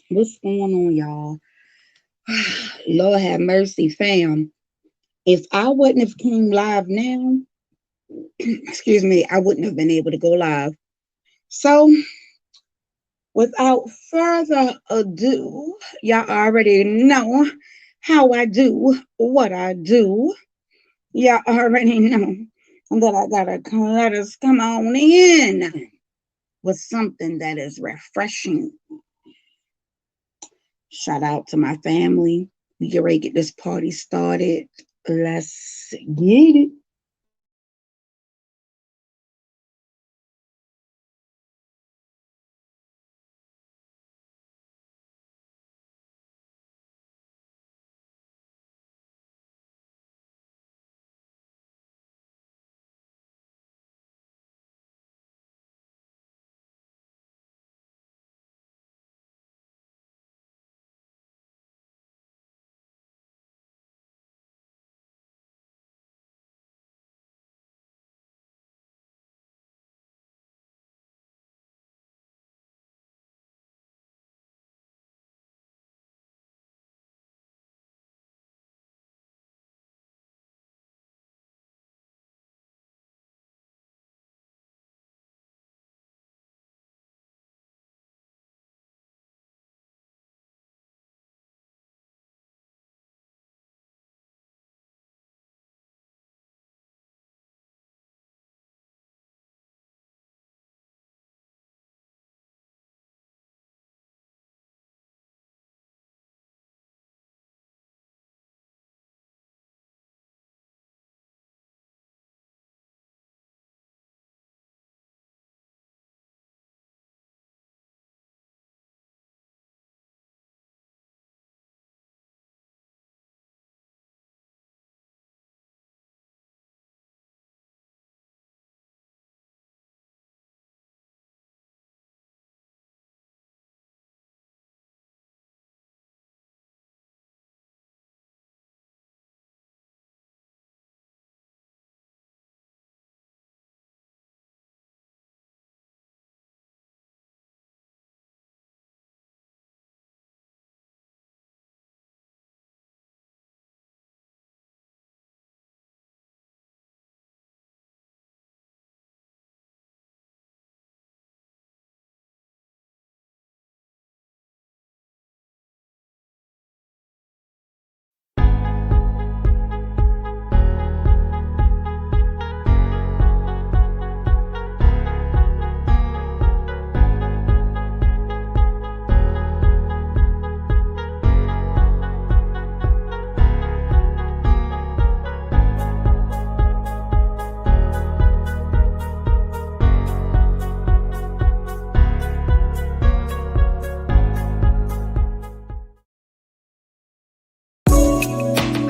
What's going on, y'all? Lord have mercy, fam. If I wouldn't have came live now, excuse me, I wouldn't have been able to go live. So, without further ado, y'all already know how I do what I do. Y'all already know that I gotta let us come on in with something that is refreshing. Shout out to my family. We get ready to get this party started. Let's get it.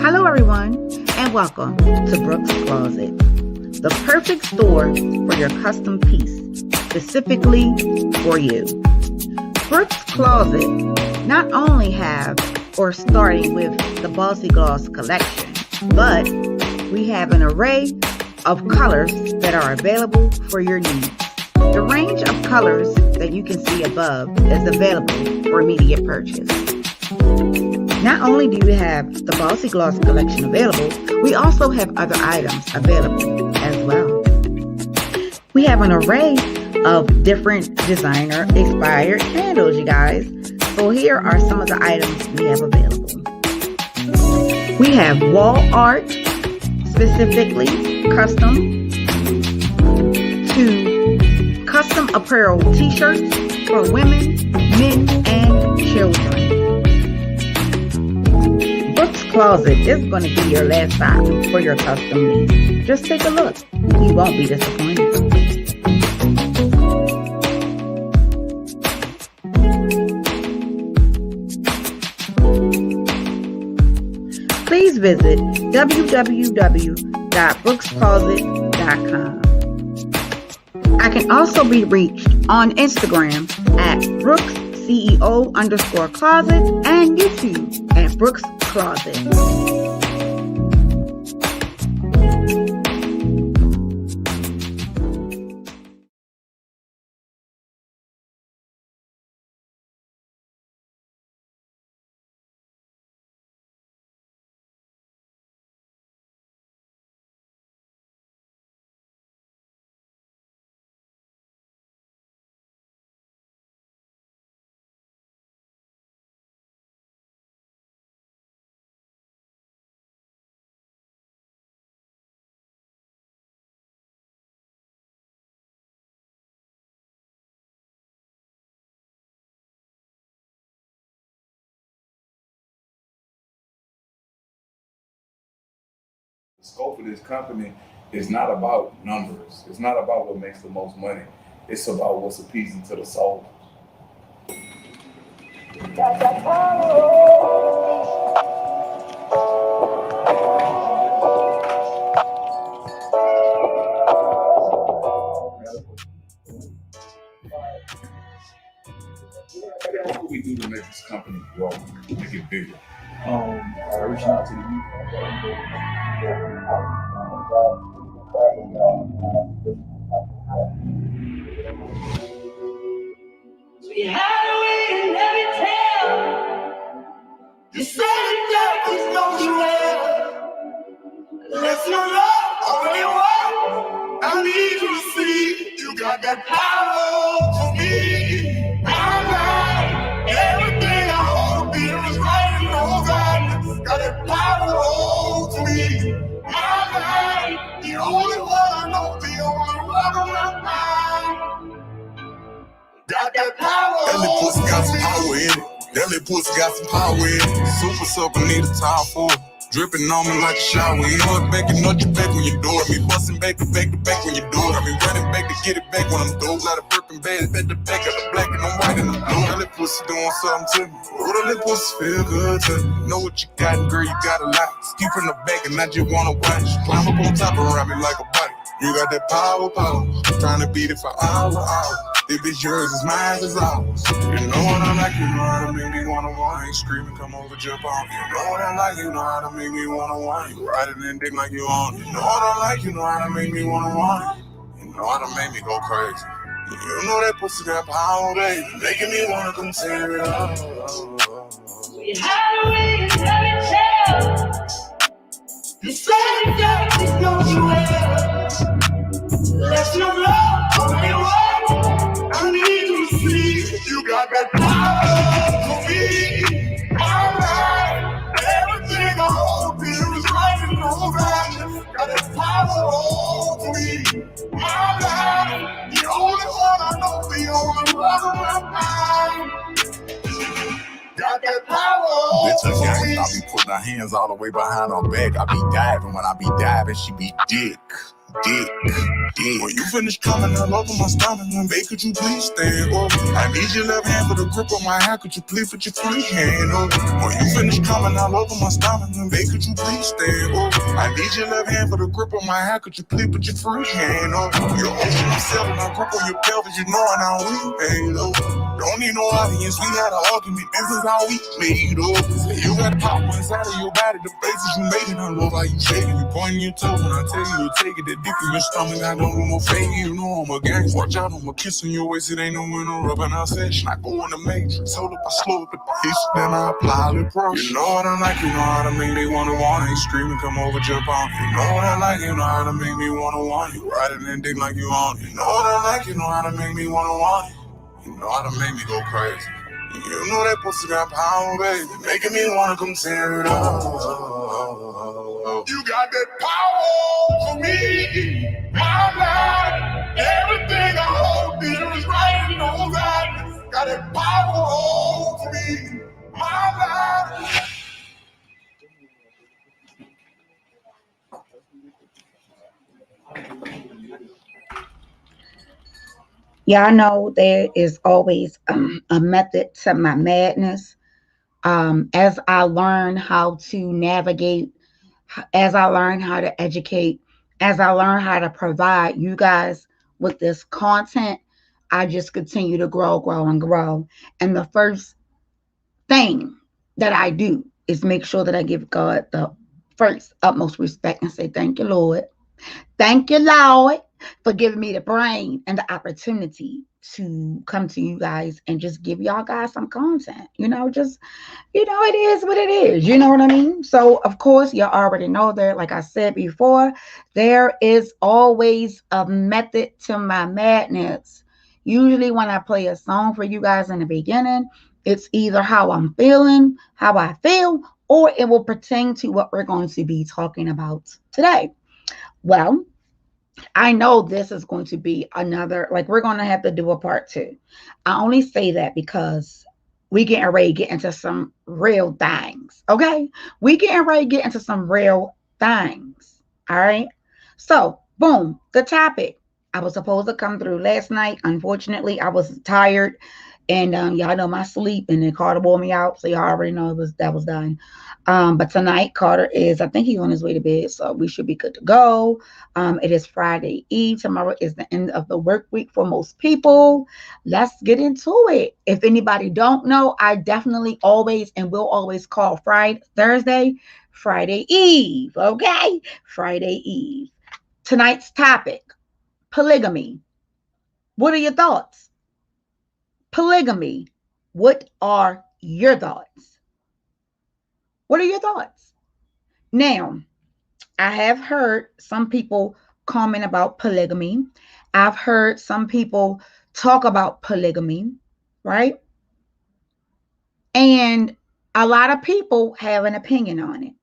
Hello, everyone, and welcome to Brooks Closet, the perfect store for your custom piece, specifically for you. Brooks Closet not only have or starting with the Bossy Gloss collection, but we have an array of colors that are available for your needs. The range of colors that you can see above is available for immediate purchase. Not only do we have the Bossy Gloss collection available, we also have other items available as well. We have an array of different designer-inspired candles, you guys. So here are some of the items we have available. We have wall art, specifically custom, to custom apparel t-shirts for women, men, and children. Brooks Closet is going to be your last stop for your custom needs. Just take a look. You won't be disappointed. Please visit www.brookscloset.com. I can also be reached on Instagram at BrooksCEO_closet and YouTube at Brooks Closet. scope of this company is not about numbers. It's not about what makes the most money. It's about what's appeasing to the soul. What can we do to make this company grow, make it bigger? Reaching out to the youth. We had a way in every tale. You said that was no duel. Let's not love only one. I need you to see you got that power to me. I'm right. Everything I hold dear is right in those eyes. Got that power to me. I'm right. The only one I know, the only one on my mind. Got that power. That little pussy got some power in it. That little pussy got some power in it. Super supper, need a towel for it. Dripping on me like a shower. You know it back, you know you back when you do it. Me busting back to back to back when you do it. I be running back to get it back when I'm through. Got a burping bad, back to back, got the black and I'm white and I'm blue. That little pussy doing something to me. Oh, that little pussy feel good to me. Know what you got, and girl, you got a lot. Ski from the back and I just wanna watch. Climb up on top around me like a body. You got that power. Trying to beat it for hours. If it's yours, it's mine, it's ours. You know what I like, you know how to make me wanna whine. Screaming, come over, jump on. You know what I like, you know how to make me wanna whine. You ride it and dick like you on. You know what I like, you know how to make me wanna whine. You know how to make me go crazy. You know that pussy got power, baby. Making me wanna come tear it up. We had a way to tell it tale. You said that it's no duel. Let's not love only one. I need you to see you got that power to me. Alright, everything I hold dear is right in those eyes. Got that power to me. Alright, the only one I know, the only one on my mind. Got that power. Bitch, again, I be putting her hands all the way behind her back. I be diving when I be diving, she be dick. When you finish coming all over my stomach, babe, could you please stand over? I need your left hand for the grip on my hand, could you please put your free hand over? When you finish coming all over my stomach, babe, could you please stand over? I need your left hand for the grip on my hand, could you please put your free hand over? Your ocean is selling, I grip on your pelvis, you know how we made over. Don't need no audience, we had an argument, this is how we made over. You got power inside of your body, the faces you making, I love how you shaking, you pointing your toes when I tell you to take it, the dick in your stomach, I don't do no faking, you know I'm a gangster. Watch out, I'm a kissing your waist, it ain't no winner rubbing our session. I go in the matrix, hold up, I slow up the pace, then I apply the pressure. You know what I like, you know how to make me wanna want it. Screaming, come over, jump on. You know what I like, you know how to make me wanna want it. Ride it and dick like you on. You know what I like, you know how to make me wanna want it. You know how to make me go crazy. You know that pussy got power, baby, making me wanna come tear it up. You got that power for me, my life. Everything I hold dear is right in those eyes. Got that power for me, my life. Y'all know there is always a method to my madness. As I learn how to navigate, as I learn how to educate, as I learn how to provide you guys with this content, I just continue to grow, grow, and grow. And the first thing that I do is make sure that I give God the first utmost respect and say, thank you, Lord. Thank you, Lord, for giving me the brain and the opportunity to come to you guys and just give y'all guys some content. Just, it is what it is. You know what I mean? So, of course, you already know that, like I said before, there is always a method to my madness. Usually, when I play a song for you guys in the beginning, it's either how I'm feeling, how I feel, or it will pertain to what we're going to be talking about today. Well, I know this is going to be another, like, we're going to have to do a part two. I only say that because we getting ready to get into some real things. Okay. We getting ready to get into some real things. All right. So, boom, the topic. I was supposed to come through last night. Unfortunately, I was tired, and y'all know my sleep, and then Carter wore me out, so y'all already know that was done. But tonight, Carter is, I think he's on his way to bed, so we should be good to go. It is Friday Eve. Tomorrow is the end of the work week for most people. Let's get into it. If anybody don't know, I definitely always and will always call Friday Eve. Okay, Friday Eve. Tonight's topic: polygamy. What are your thoughts? Polygamy. What are your thoughts? What are your thoughts? Now, I have heard some people comment about polygamy. I've heard some people talk about polygamy, right? And a lot of people have an opinion on it.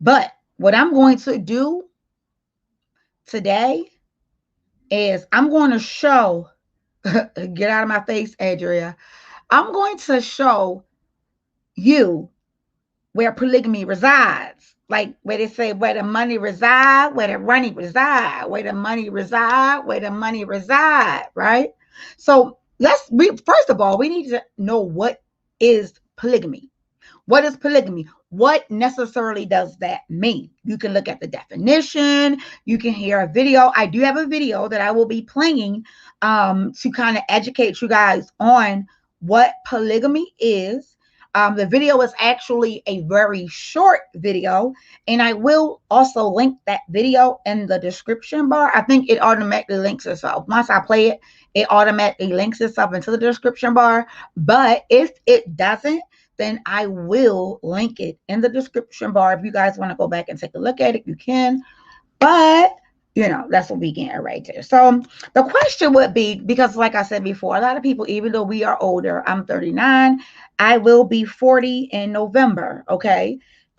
But what I'm going to do today is I'm going to show, get out of my face, Adria. I'm going to show you where polygamy resides. Like where they say where the money reside, where the money reside, where the money reside, where the money reside, right? So first of all, we need to know what is polygamy. What is polygamy? What necessarily does that mean? You can look at the definition. You can hear a video. I do have a video that I will be playing to kind of educate you guys on what polygamy is. The video is actually a very short video, and I will also link that video in the description bar. I think it automatically links itself. Once I play it, it automatically links itself into the description bar. But if it doesn't, then I will link it in the description bar. If you guys want to go back and take a look at it, you can. But that's what we get right there. So the question would be, because like I said before, a lot of people, even though we are older, I'm 39, I will be 40 in November. Okay.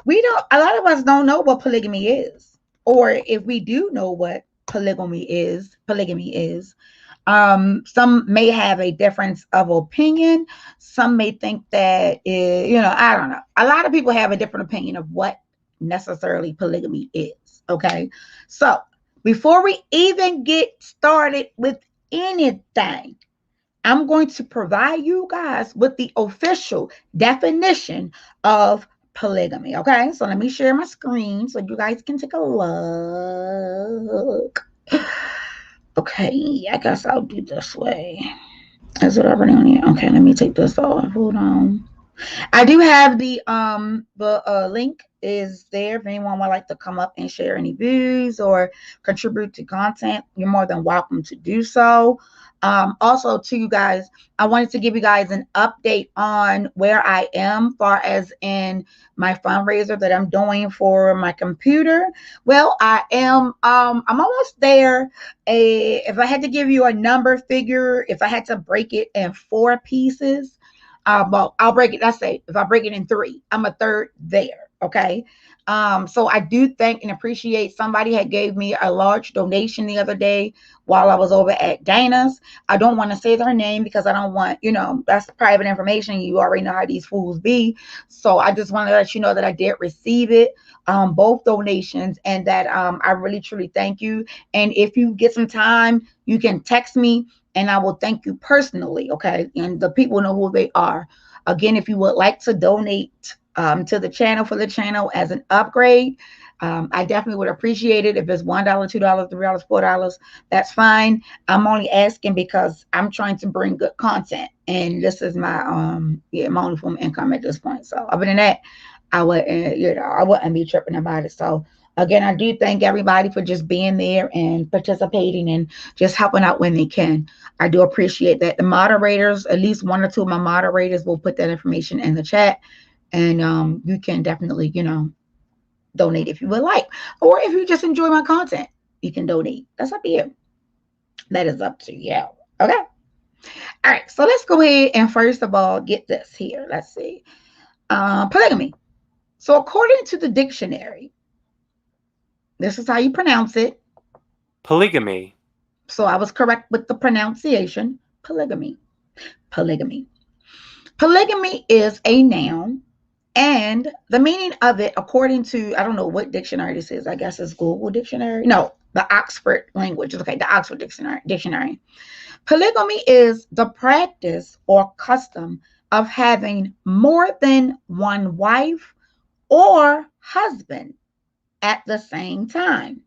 A lot of us don't know what polygamy is, or if we do know what polygamy is, some may have a difference of opinion. Some may think that, I don't know. A lot of people have a different opinion of what necessarily polygamy is. Okay. So before we even get started with anything, I'm going to provide you guys with the official definition of polygamy. Okay. So let me share my screen so you guys can take a look. Okay, I guess I'll do this way. Is it already on here? Okay, let me take this off. Hold on. I do have the link is there. If anyone would like to come up and share any views or contribute to content, you're more than welcome to do so. Also, to you guys, I wanted to give you guys an update on where I am, far as in my fundraiser that I'm doing for my computer. Well, I am. I'm almost there. If I had to give you a number figure, if I had to break it in 4 pieces. Well, I'll break it. Let's say if I break it in 3, I'm a third there. Okay. So I do thank and appreciate somebody had gave me a large donation the other day while I was over at Dana's. I don't want to say their name because I don't want, that's private information. You already know how these fools be. So I just want to let you know that I did receive it, both donations, and that I really truly thank you. And if you get some time, you can text me and I will thank you personally. Okay. And the people know who they are. Again, if you would like to donate to the channel for the channel as an upgrade, I definitely would appreciate it. If it's $1, $2, $3, $4, that's fine. I'm only asking because I'm trying to bring good content, and this is my my only form of income at this point. So other than that, I wouldn't be tripping about it. So again, I do thank everybody for just being there and participating and just helping out when they can. I do appreciate that. The moderators, at least 1 or 2 of my moderators, will put that information in the chat. And you can definitely, donate if you would like. Or if you just enjoy my content, you can donate. That's up to you. That is up to you. Okay. All right. So let's go ahead and first of all get this here. Let's see. Polygamy. So according to the dictionary, this is how you pronounce it. Polygamy. So I was correct with the pronunciation. Polygamy. Polygamy. Polygamy is a noun, And the meaning of it, according to, I don't know what dictionary this is. I guess it's Google Dictionary. No, the Oxford language. Okay, the Oxford Dictionary. Polygamy is the practice or custom of having more than one wife or husband at the same time.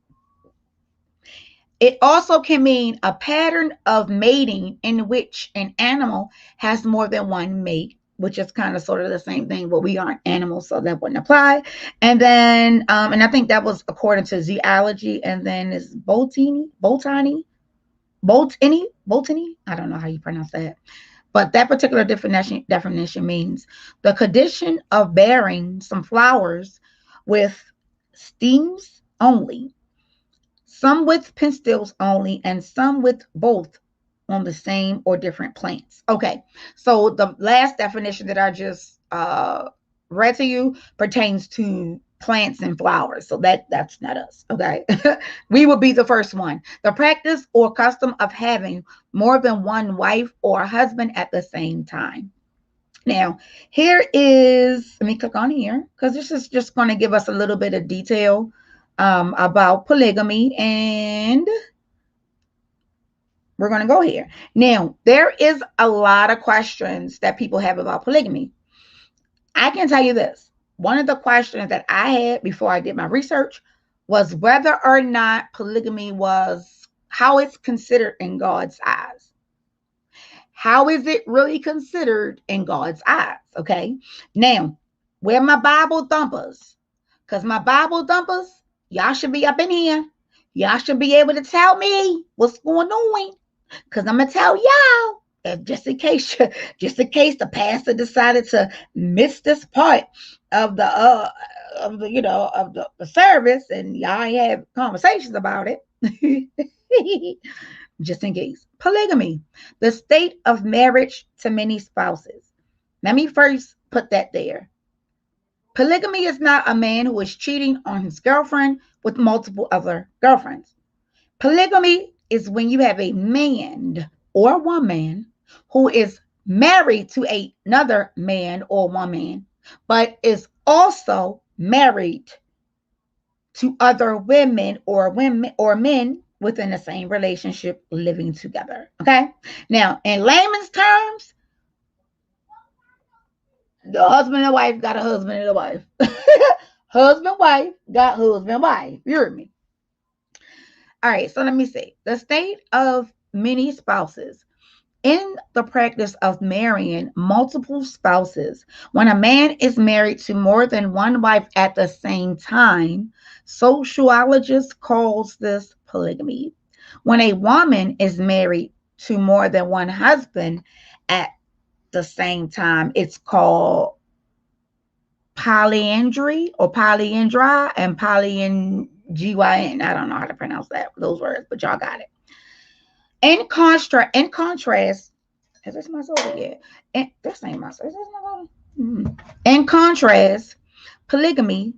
It also can mean a pattern of mating in which an animal has more than one mate, which is kind of sort of the same thing, but we aren't animals, so that wouldn't apply. And then, and I think that was according to zoology, and then is botany. I don't know how you pronounce that. But that particular definition means the condition of bearing some flowers with stems only, some with pistils only, and some with both on the same or different plants. Okay, so the last definition that I just read to you pertains to plants and flowers. So that's not us. Okay, we will be the first one. The practice or custom of having more than one wife or husband at the same time. Now, here is, let me click on here because this is just going to give us a little bit of detail about polygamy, and we're going to go here. Now, there is a lot of questions that people have about polygamy. I can tell you this. One of the questions that I had before I did my research was whether or not polygamy was, how it's considered in God's eyes. How is it really considered in God's eyes? Okay. Now, where my Bible thumpers? Because my Bible thumpers, y'all should be up in here. Y'all should be able to tell me what's going on. Because I'm gonna tell y'all, just in case the pastor decided to miss this part of the service, and y'all have conversations about it. Just in case. Polygamy, the state of marriage to many spouses. Let me first put that there. Polygamy is not a man who is cheating on his girlfriend with multiple other girlfriends. Polygamy is when you have a man or woman who is married to another man or woman, but is also married to other women or men within the same relationship living together. Okay. Now, in layman's terms, the husband and wife got a husband and a wife. Husband, wife got husband, wife. You heard me? All right. So let me see. The state of many spouses. In the practice of marrying multiple spouses, when a man is married to more than one wife at the same time, sociologists calls this polygamy. When a woman is married to more than one husband at the same time, it's called polyandry or polyandry and polygyn. I don't know how to pronounce those words, but y'all got it. In contrast, is this my soda yet? This ain't my soda. Is this my soda? In contrast, polygamy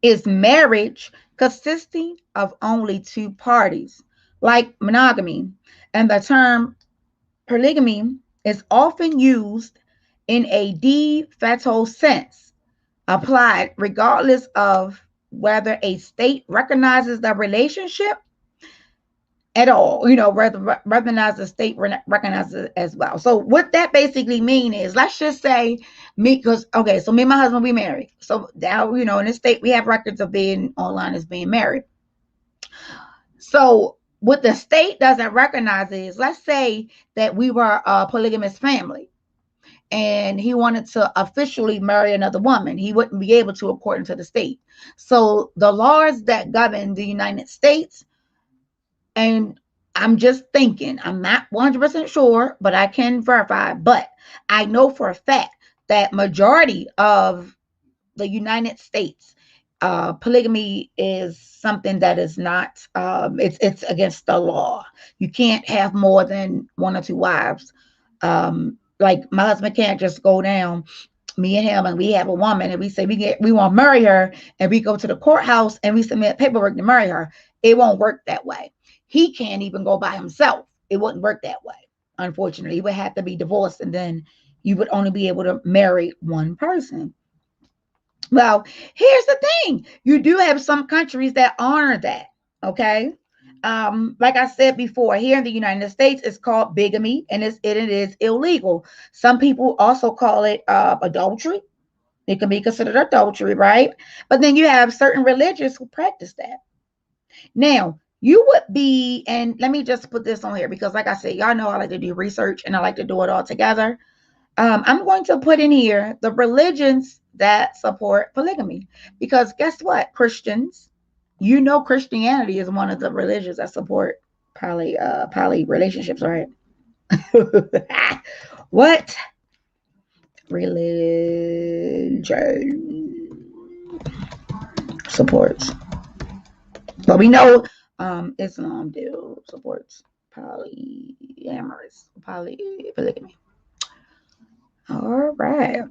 is marriage consisting of only two parties, like monogamy. And the term polygamy is often used in a de facto sense, applied regardless of whether a state recognizes the relationship at all, recognize the state recognizes it as well. So what that basically mean is, let's just say so me and my husband, we married. So now, in this state, we have records of being online as being married. So what the state doesn't recognize is, let's say that we were a polygamous family and he wanted to officially marry another woman. He wouldn't be able to, according to the state. So the laws that govern the United States, and I'm just thinking, I'm not 100% sure, but I can verify. But I know for a fact that majority of the United States, polygamy is something that is not, it's against the law. You can't have more than one or two wives. Like my husband can't just go down, me and him, and we have a woman and we say we want to marry her, and we go to the courthouse and we submit paperwork to marry her. It won't work that way. He can't even go by himself. It wouldn't work that way. Unfortunately, he would have to be divorced and then, you would only be able to marry one person. Well, here's the thing. You do have some countries that honor that. Okay. Like I said before, here in the United States, it's called bigamy, and it is illegal. Some people also call it adultery. It can be considered adultery, right? But then you have certain religions who practice that. Now, you would be, and let me just put this on here because, like I said, y'all know I like to do research and I like to do it all together. I'm going to put in here the religions that support polygamy because guess what? Christians, you know, Christianity is one of the religions that support poly relationships, right? What religion supports? But we know Islam supports polygamy. All right.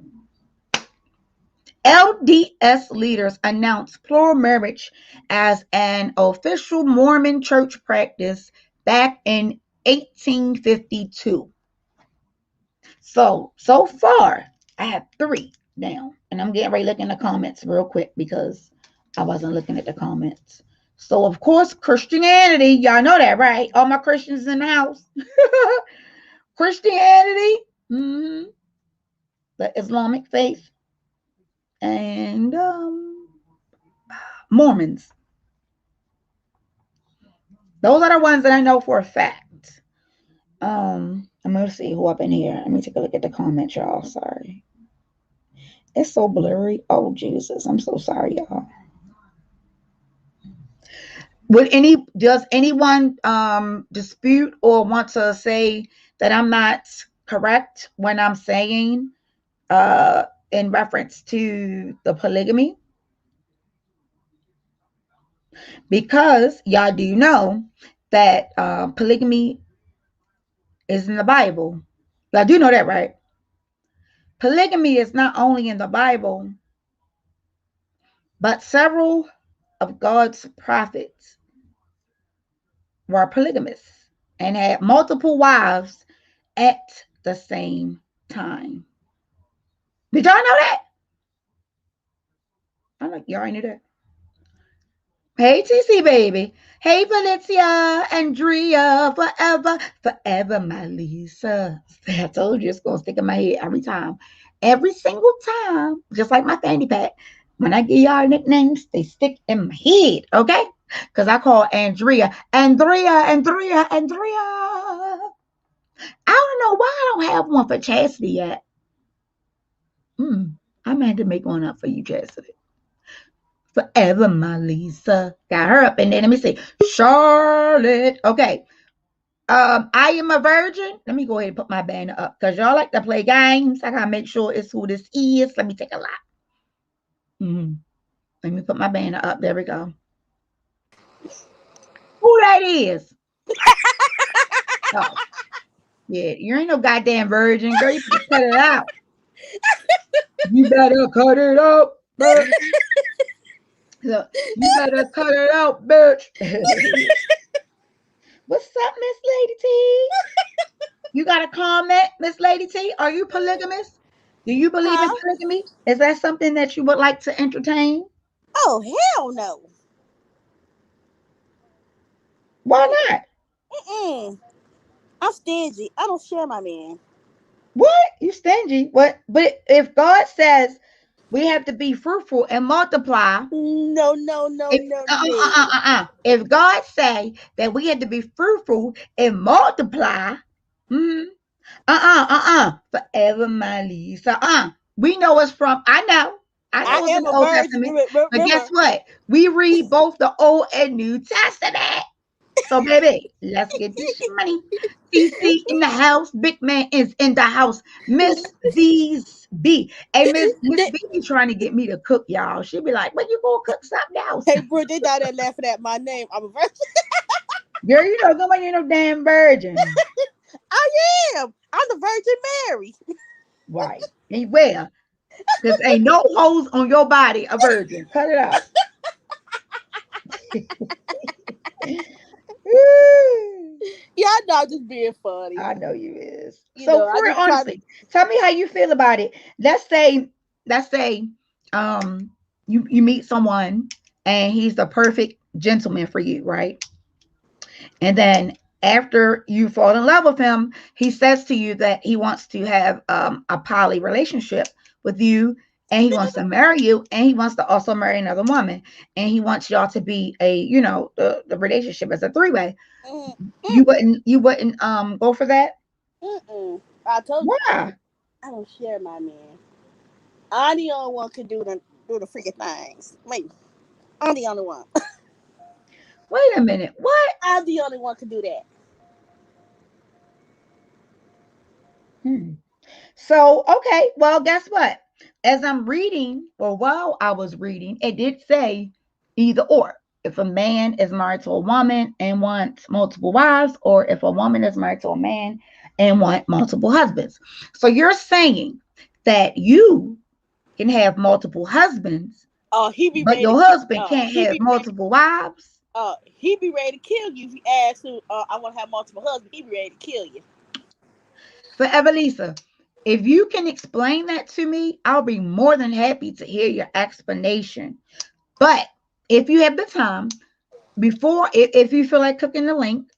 LDS leaders announced plural marriage as an official Mormon church practice back in 1852. So far, I have 3 down, and I'm getting ready to look in the comments real quick because I wasn't looking at the comments. So, of course, Christianity, y'all know that, right? All my Christians in the house. Christianity, the Islamic faith, and Mormons. Those are the ones that I know for a fact. I'm gonna see who up in here. Let me take a look at the comments, y'all. Sorry. It's so blurry. Oh Jesus. I'm so sorry, y'all. Does anyone dispute or want to say that I'm not correct when I'm saying in reference to the polygamy? Because y'all do know that polygamy is in the Bible. Y'all do know that, right? Polygamy is not only in the Bible, but several of God's prophets were polygamists and had multiple wives at the same time. Did y'all know that? I'm like, y'all knew that. Hey, TC baby. Hey, Valencia, Andrea, forever, my Lisa. I told you it's going to stick in my head every time. Every single time, just like my fanny pack. When I give y'all nicknames, they stick in my head, okay? Because I call Andrea. I don't know why I don't have one for Chastity yet. I meant to make one up for you, Chastity. Forever, my Lisa. Got her up in there. Let me see. Charlotte. Okay. I am a virgin. Let me go ahead and put my banner up because y'all like to play games. I gotta make sure it's who this is. Let me take a lot. Let me put my banner up. There we go. Who that is? Oh, yeah, you ain't no goddamn virgin, girl. You better cut it out. You better cut it out, bitch. Look, you better cut it out, bitch. What's up, Miss Lady T? You got a comment, Miss Lady T? Are you polygamous? Do you believe in polygamy? Is that something that you would like to entertain? Oh, hell no. Why not? I'm stingy. I don't share my man. What? You stingy? What? But if God says we have to be fruitful and multiply. No. If God say that we have to be fruitful and multiply, forever, my Lisa. We know it's from. I know it's in the Old Testament. But guess what? We read both the Old and New Testament. So, baby, let's get this money. CC in the house. Big man is in the house. Miss V's B. Hey, Miss B be trying to get me to cook, y'all. She be like, when you gonna cook something else? Hey, bro, they down there laughing at my name. I'm a virgin. Girl, you know, nobody ain't no damn virgin. I am. I'm the Virgin Mary. Right. And where? Because ain't no holes on your body a virgin. Cut it out. Yeah, I know. I'm just being funny. I know you is. You So know, I for real, just try to. honestly, tell me how you feel about it. Let's say, um, you meet someone and he's the perfect gentleman for you, right? And then after you fall in love with him, he says to you that he wants to have a poly relationship with you, and he wants to marry you, and he wants to also marry another woman, and he wants y'all to be the relationship as a three-way. Mm, You wouldn't go for that? I told you, Why? I don't share my man. I'm the only one can do the freaking things. Maybe I'm the only one. Wait a minute. What? I'm the only one can do that. Hmm. So, okay, well, guess what? As I'm reading, or while I was reading, it did say either or. If a man is married to a woman and wants multiple wives, or if a woman is married to a man and want multiple husbands. So you're saying that you can have multiple husbands, He be but ready to your kill. husband can't have multiple wives? He be ready to kill you if you ask who. I want to have multiple husbands. He be ready to kill you. For Evelisa, if you can explain that to me, I'll be more than happy to hear your explanation. But if you have the time, before, if you feel like cooking the link,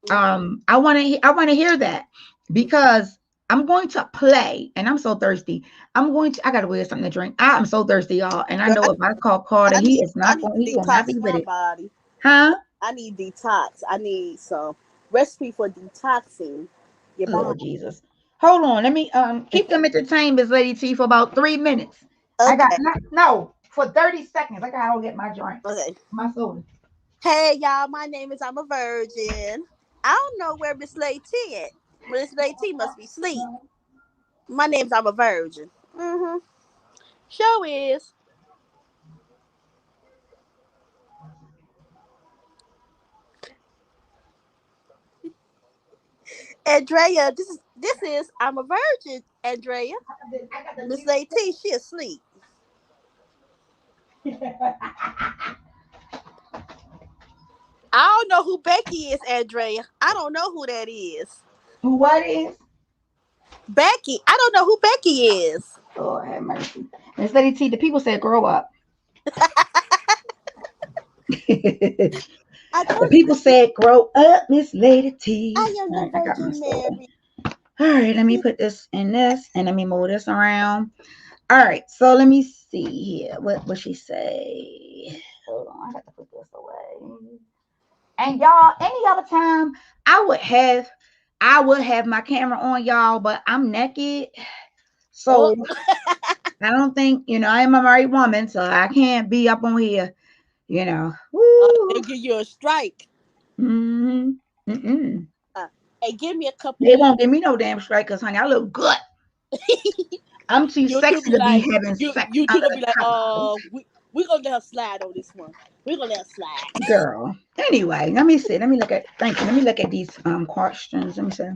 I want to hear that, because I'm going to play, and I'm so thirsty. I gotta wear something to drink. I am so thirsty, y'all, and I Girl, know if I call Carter, I need to he will not detox be with my it. body. Huh? I need detox. I need some recipe for detoxing your body. Lord Jesus. Hold on. Let me keep them entertained, Miss Lady T, for about 3 minutes. I got Okay, no for 30 seconds. I gotta go get my drink. okay. My soda. Hey y'all, my name is I'm a Virgin. I don't know where Miss Lady at. Miss Lady must be asleep. My name's I'm a Virgin. Show is Andrea. This is I'm a Virgin. Andrea. Miss Lady, she asleep. I don't know who Becky is, Andrea. I don't know who that is. Who what is? Becky. I don't know who Becky is. Lord have mercy. Miss Lady T, the people said grow up. The I told people you said grow up, Miss Lady I T. am All the right, I got my Virgin soda. Mary. All right, let me put this in this, and let me move this around. All right, so let me see here. What would she say? Hold on, I got to put this away. And y'all, any other time I would have my camera on, y'all, but I'm naked. Oh, So I don't think, I am a married woman, so I can't be up on here, you know. they'll Woo. give you a strike. Mm-hmm. Mm-mm. Uh, hey, give me a couple They weeks. won't give me no damn strike, because honey, I look good. I'm too You two sexy be to be like, having you sex you two under gonna the be like, covers. we gonna let her slide on this one. We gonna let her slide. Girl. Anyway, let me see. Let me look at thank you. Let me look at these questions. Let me see.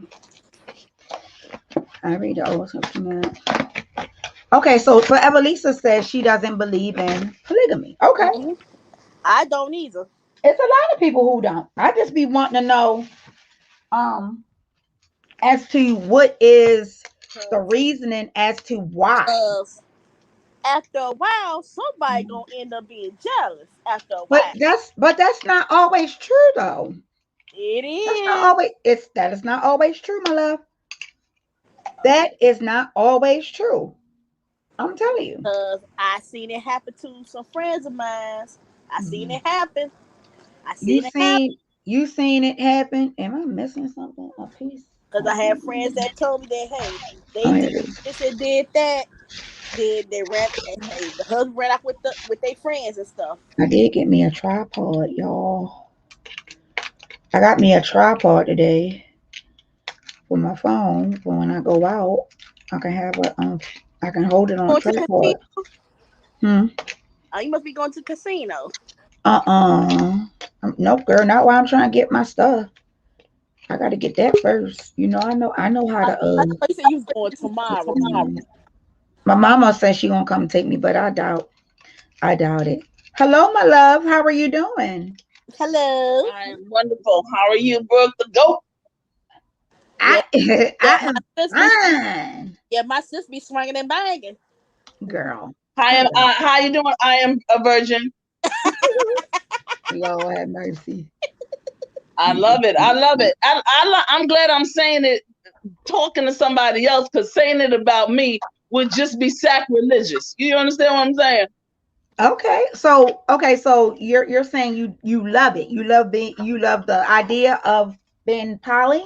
I read the Old Testament. Okay, so Forever Lisa says she doesn't believe in polygamy. Okay. hmm I don't either. It's a lot of people who don't. I just be wanting to know um as to what is the Cause, reasoning as to why. 'cause after a while, somebody gonna end up being jealous. After a But while, that's not always true though. it That's not is. always that is not always true, my love. That is not always true. I'm telling you. Cause I seen it happen to some friends of mine. I seen Mhm. it happen. I You seen it happen. seen you seen it happen. Am I missing something? A piece? Cause I Oh, had friends that told me that hey, oh, they here did it is. this and did that. Then they ran. And hey, the husband ran off with their friends and stuff. I did get me a tripod, y'all. I got me a tripod today for my phone. For when I go out, I can have I can hold it on a Going to tripod. casino. Hmm. You must be going to casino. Nope, girl. Not while I'm trying to get my stuff. I got to get that first. I know how to. I thought you said you was going tomorrow. My mama says she gonna come take me, but I doubt. I doubt it. Hello, my love. How are you doing? Hello. I'm wonderful. How are you, Brooke the goat? Yeah, yeah, I my am sis be fine, yeah, my sis be swinging and banging. girl. How you doing? I am a virgin. Lord have mercy. I love it. I love it. I'm glad I'm saying it, talking to somebody else, because saying it about me would just be sacrilegious. You understand what I'm saying? So you're saying you love it. You love the idea of being poly.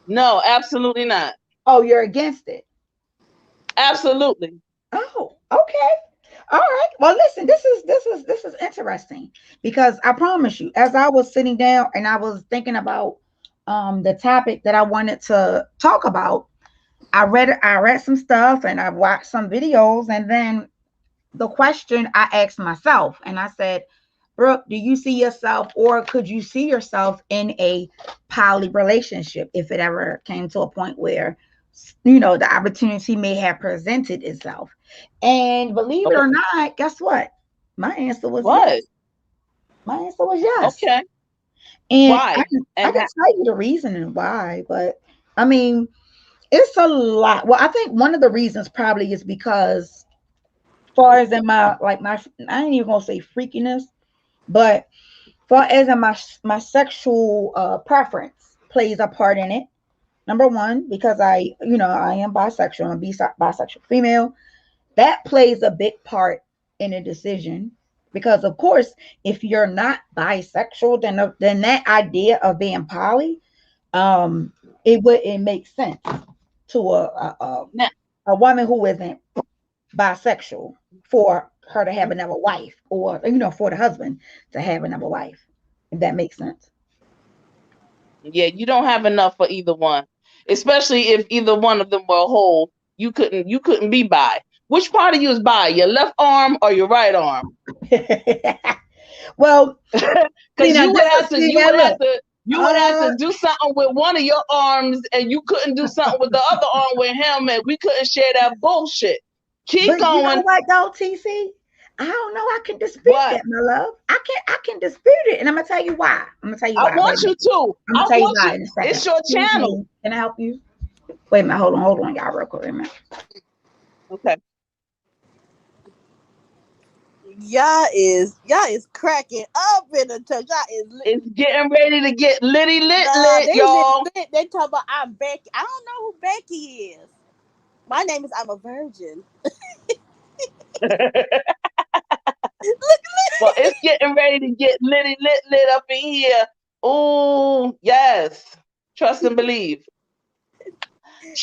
No, absolutely not. Oh, you're against it. Absolutely. Oh, okay. All right. Well, listen, this is interesting because I promise you, as I was sitting down and I was thinking about the topic that I wanted to talk about, I read some stuff and I watched some videos, and then the question I asked myself, and I said, Brooke, do you see yourself, or could you see yourself in a poly relationship if it ever came to a point where, the opportunity may have presented itself? And believe it Okay. or not, guess what? My answer was What? yes. My answer was yes. Okay. And I Why? can, I And can tell you the reason and why, but I mean, it's a lot. Well, I think one of the reasons probably is because far as in my I ain't even gonna say freakiness, but far as in my sexual preference plays a part in it. Number one, because I am bisexual, I'm a bisexual female. That plays a big part in a decision because, of course, if you're not bisexual, then that idea of being poly, um, it makes sense to now, a woman who isn't bisexual for her to have another wife, or for the husband to have another wife, if that makes sense. yeah, you don't have enough for either one, especially if either one of them were whole. You couldn't be bi. Which part of you is bi? Your left arm or your right arm? Well, see Because now, you would this have is to see you now would have look. to you would have uh to do something with one of your arms, and you couldn't do something with the other arm with him, and we couldn't share that bullshit. Keep but you know going. what though, TC, I don't know, I can dispute What? that, my love. I can dispute it, and I'm gonna tell you why. I Wait want a you minute. to. I'm gonna I tell you want why you. in a second. It's your Excuse channel. me, can I help you? Wait a minute, hold on, y'all, real quick. Wait a minute. Okay. Y'all is cracking up in the church. Y'all is lit. It's getting ready to get litty Nah, lit, they lit, y'all. lit. They talk about I'm Becky. I don't know who Becky is. My name is I'm a virgin. Well, it's getting ready to get litty lit up in here. Oh, yes. Trust and believe.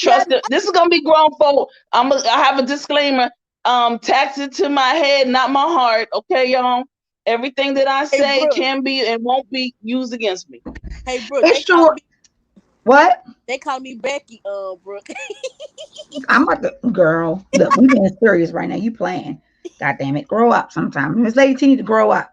Yeah, This is gonna be grown folk. I have a disclaimer. Tax it to my head, not my heart. Okay, y'all. Everything that I hey say Brooke. can be and won't be used against me. Hey Brooke. It's true. What? They call me Becky. Brooke. I'm about to, girl. Look, we being serious right now. You playing? God damn it, grow up sometime. Miss Lady T need to grow up.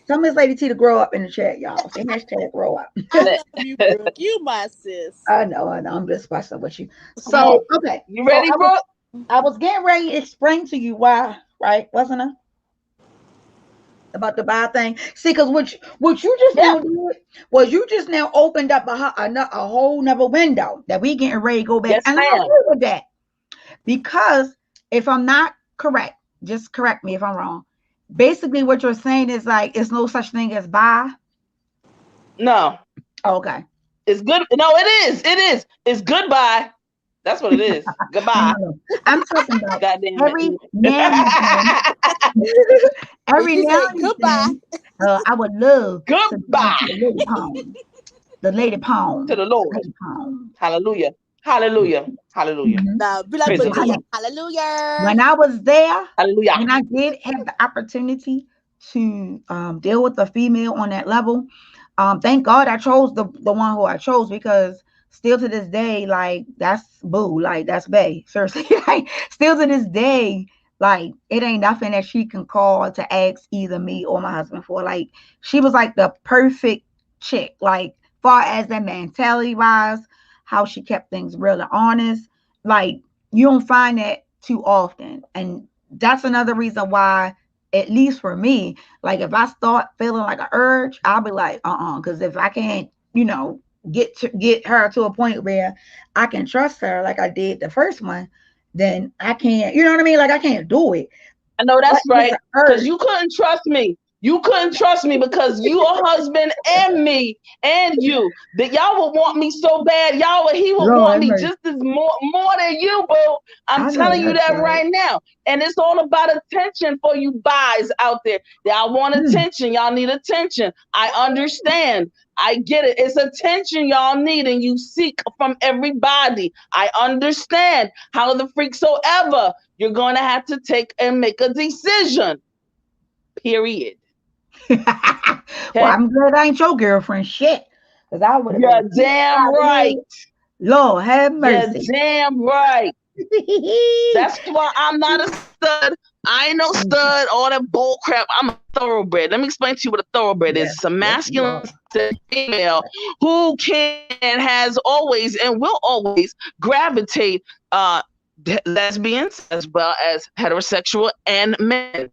Tell Miss Lady T to grow up in the chat, y'all. Say hashtag grow up. I love you, Brooke. You my sis. I know. I'm just fussing with you. Come on. So okay, You so ready, Brooke? I was getting ready to explain to you why, right? Wasn't I? About the buy thing. See, because what you just Yeah. now did was you just now opened up a whole nother window that we getting ready to go back, Yes, and I ma'am. agree with that. Because if I'm not correct, just correct me if I'm wrong. Basically, what you're saying is like it's no such thing as buy. No. Okay. It's good. No, it is. It is. It's goodbye. That's what it is. No, Goodbye. no, no. I'm talking about God damn every it. now and then. Every She now said and goodbye. then, I would love to go to Goodbye the lady poem. The lady to poem. the Lord. Lady poem. Hallelujah. Hallelujah. Hallelujah. Mhm. Nah, be like Praise the Medea. Lord. Honey, Hallelujah. when I was there, Hallelujah. when I did have the opportunity to deal with a female on that level, thank God I chose the one who I chose, because still to this day, like that's boo, like that's bae. Seriously, like still to this day, like it ain't nothing that she can call to ask either me or my husband for. Like she was like the perfect chick, like far as that mentality wise, how she kept things real and honest. Like you don't find that too often, and that's another reason why, at least for me, like if I start feeling like an urge, I'll be like, because if I can't, get her to a point where I can trust her like I did the first one, then I can't, you know what I mean? Like I can't do it. I know But that's it's right. an Because urge. you couldn't trust me. You couldn't trust me because you a husband and me and you. That y'all would want me so bad. He would Lord want have me mercy. just as more than you, boo. I'm I know telling you that's that right. right now. And it's all about attention for you guys out there. Y'all want Hmm. attention. Y'all need attention. I understand. I get it. It's attention y'all need and you seek from everybody. I understand how the freak so ever. You're going to have to take and make a decision. Period. Well, Okay. I'm glad I ain't your girlfriend. Shit. Because I would have been You're beat damn out of right. here. Lord have You're mercy. damn right. That's why I'm not a stud. I ain't no stud, all that bull crap. I'm a thoroughbred. Let me explain to you what a thoroughbred is. Yes, It's a yes, you masculine are. female who can, has always, and will always gravitate lesbians as well as heterosexual and men.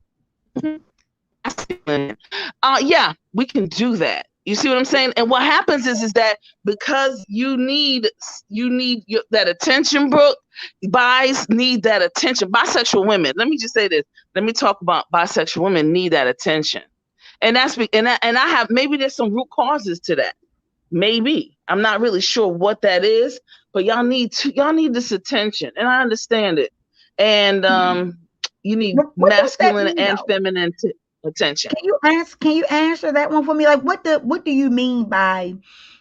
Yeah, we can do that. You see what I'm saying? And what happens is that because you need that attention, Brooke. Guys need that attention. Bisexual women. Let me just say this. Let me talk about bisexual women need that attention, and I have maybe there's some root causes to that. Maybe I'm not really sure what that is, but y'all need this attention, and I understand it. And you need What does that masculine mean and though? feminine attention. Can you answer that one for me? Like what do you mean by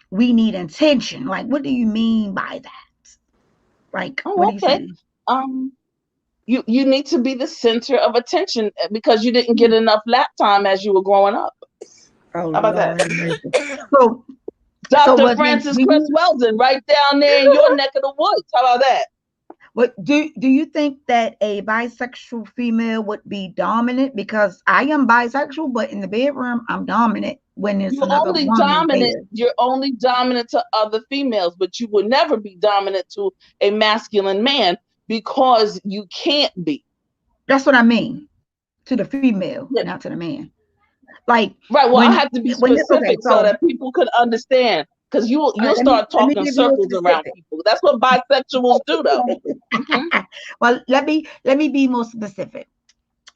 we need attention? Like what do you mean by that? Like what Oh, are you okay. saying? Um, you need to be the center of attention because you didn't Hmm. get enough lap time as you were growing up. Oh How about that? Lord have mercy. So Dr. was it Francis do Chris you Weldon, right down there in your neck of the woods. How about that? what do you think that a bisexual female would be dominant? Because I am bisexual, but in the bedroom I'm dominant when there's another woman there. You're only dominant to other females, but you will never be dominant to a masculine man because you can't be. That's what I mean. To the female, Yeah. not to the man. Like Right. Well, I have to be okay, specific so so that people could understand. Because all you'll right, start let me talking be real circles around specific. people. That's what bisexuals do, though. Mm-hmm. Well, let me be more specific.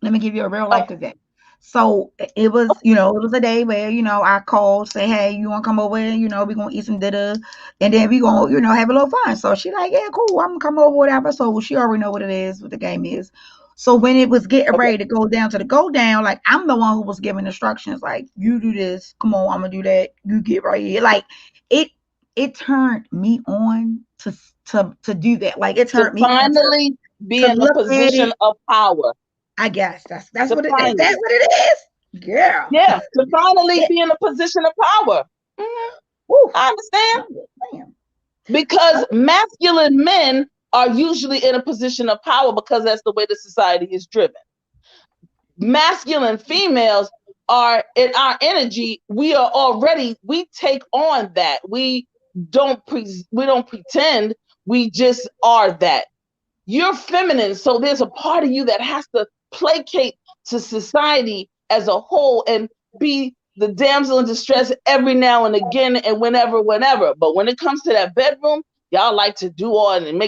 Let me give you a real Oh, life event. So it was, it was a day where, I called, say, hey, you want to come over? We're going to eat some dinner and then we're going to, have a little fun. So she like, yeah, cool. I'm going to come over, whatever. So she already know what it is, what the game is. So when it was getting okay. ready to go down to the go down, like I'm the one who was giving instructions, like you do this, come on, I'm gonna do that, you get right here. Like it it turned me on to do that. Like it To turned me on finally be to in a look at position it. of power. I guess that's To what it is. That's finally. what it is. Girl. Yeah. To finally Yeah. be in a position of power. Mhm. Woo. I understand. I'm just saying. Because masculine men are usually in a position of power because that's the way the society is driven. Masculine females are in our energy. We take on that. We don't pretend. We just are that. You're feminine, so there's a part of you that has to placate to society as a whole and be the damsel in distress every now and again and whenever. But when it comes to that bedroom, y'all like to do all and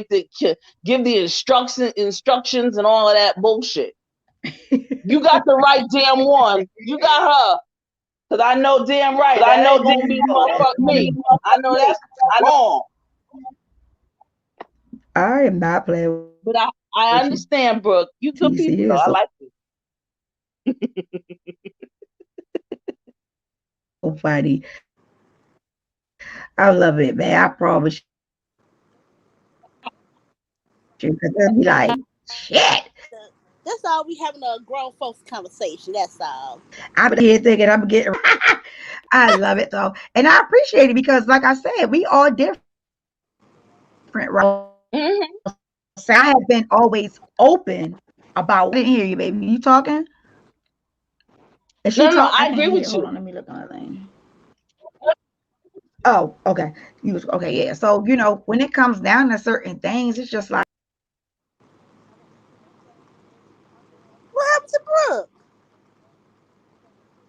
give the instructions and all of that bullshit. You got the right damn one. You got her. Cause I know damn right that ain't gonna be motherfuck me. I know that's wrong. I am not playing But I with you, understand, Brooke. You good TC. people You though. is I so like you. funny. I love it, man. I promise you. Because they'll be like, shit. That's all. We having a grown folks conversation. That's all. I'm here thinking I'm getting. I love it though, and I appreciate it because, like I said, we all different, right? Mm-hmm. So I have been always open about. I didn't hear you, baby. You talking? Is she No, talk? I I can't agree hear. with Hold you. on, let me look on the thing. Oh, okay. You was okay, yeah. So when it comes down to certain things, it's just like What happened to Brooke?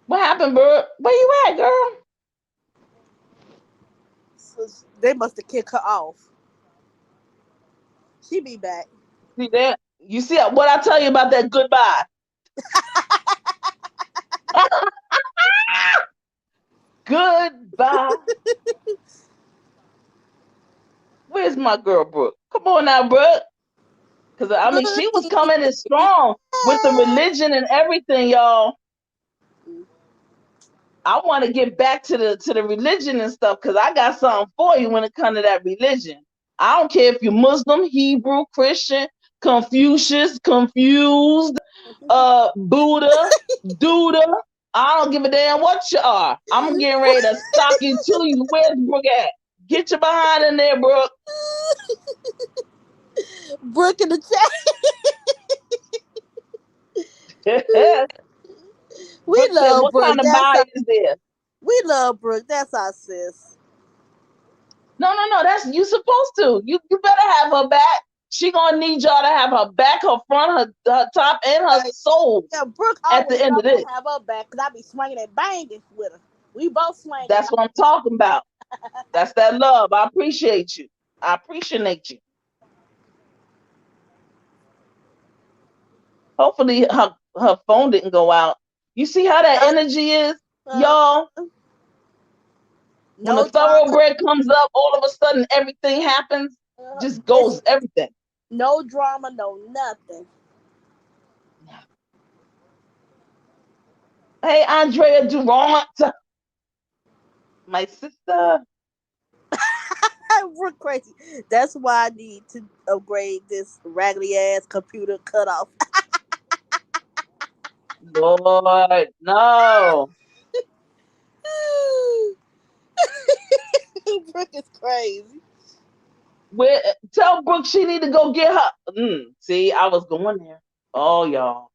What happened, Brooke? Where you at, girl? So they must have kicked her off. She be back. See that? You see what I tell you about that goodbye? Goodbye. Where's my girl, Brooke? Come on now, Brooke. Because, I mean, she was coming in strong with the religion and everything, y'all. I want to get back to the religion and stuff because I got something for you when it comes to that religion. I don't care if you're Muslim, Hebrew, Christian, Confucius, confused, Buddha, Duda. I don't give a damn what you are. I'm getting ready to stock you to you. Where's Brooke at? Get your behind in there, Brooke. Brooke in the chat. We Brooke said, love what Brooke. kind of buy is there? We love Brooke. That's our sis. No. That's you supposed to. You better have her back. She gonna need y'all to have her back, her front, her top, and her soul. Yeah, Brooke At the always end of this, have her back because I be swinging and banging with her. We both swinging. that's what I'm talking about. That's that love. I appreciate you. I appreciate you. Hopefully her phone didn't go out. You see how that energy is, y'all? When No the thoroughbred comes up, all of a sudden everything happens. Just goes everything. No drama, no nothing. Hey, Andrea Durant, my sister. We're crazy. That's why I need to upgrade this raggedy ass computer cutoff. Lord, no. Brooke is crazy. Tell Brooke she need to go get her. See, I was going there. Oh, y'all.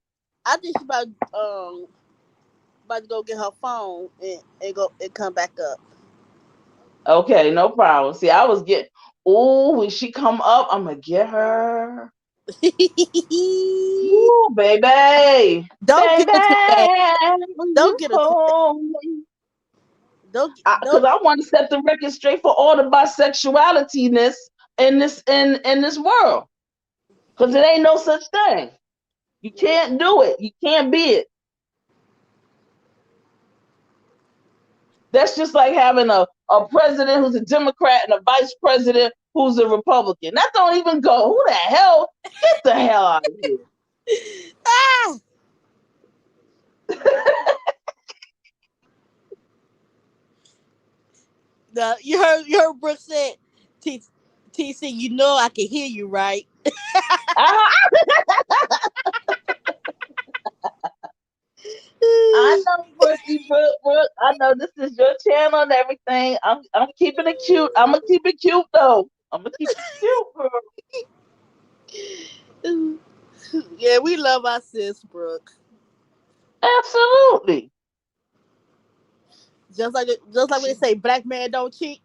I think she about to go get her phone and go and come back up. Okay, no problem. See, I was getting. Oh, when she come up, I'm gonna get her. Ooh, baby. Don't Baby, get her too bad. Don't get her too bad. Don't Because I want to set the record straight for all the bisexualityness in this world. Because it ain't no such thing. You can't do it. You can't be it. That's just like having a president who's a Democrat and a vice president who's a Republican. That don't even go. Who the hell? Get the hell out of here. You heard Brooke said, TC, you know I can hear you, right? I know, Brooke. I know this is your channel and everything. I'm keeping it cute. I'm gonna keep it cute though. I'm gonna keep it cute, girl. Yeah, we love our sis, Brooke. Absolutely. Just like they say, black man don't cheat.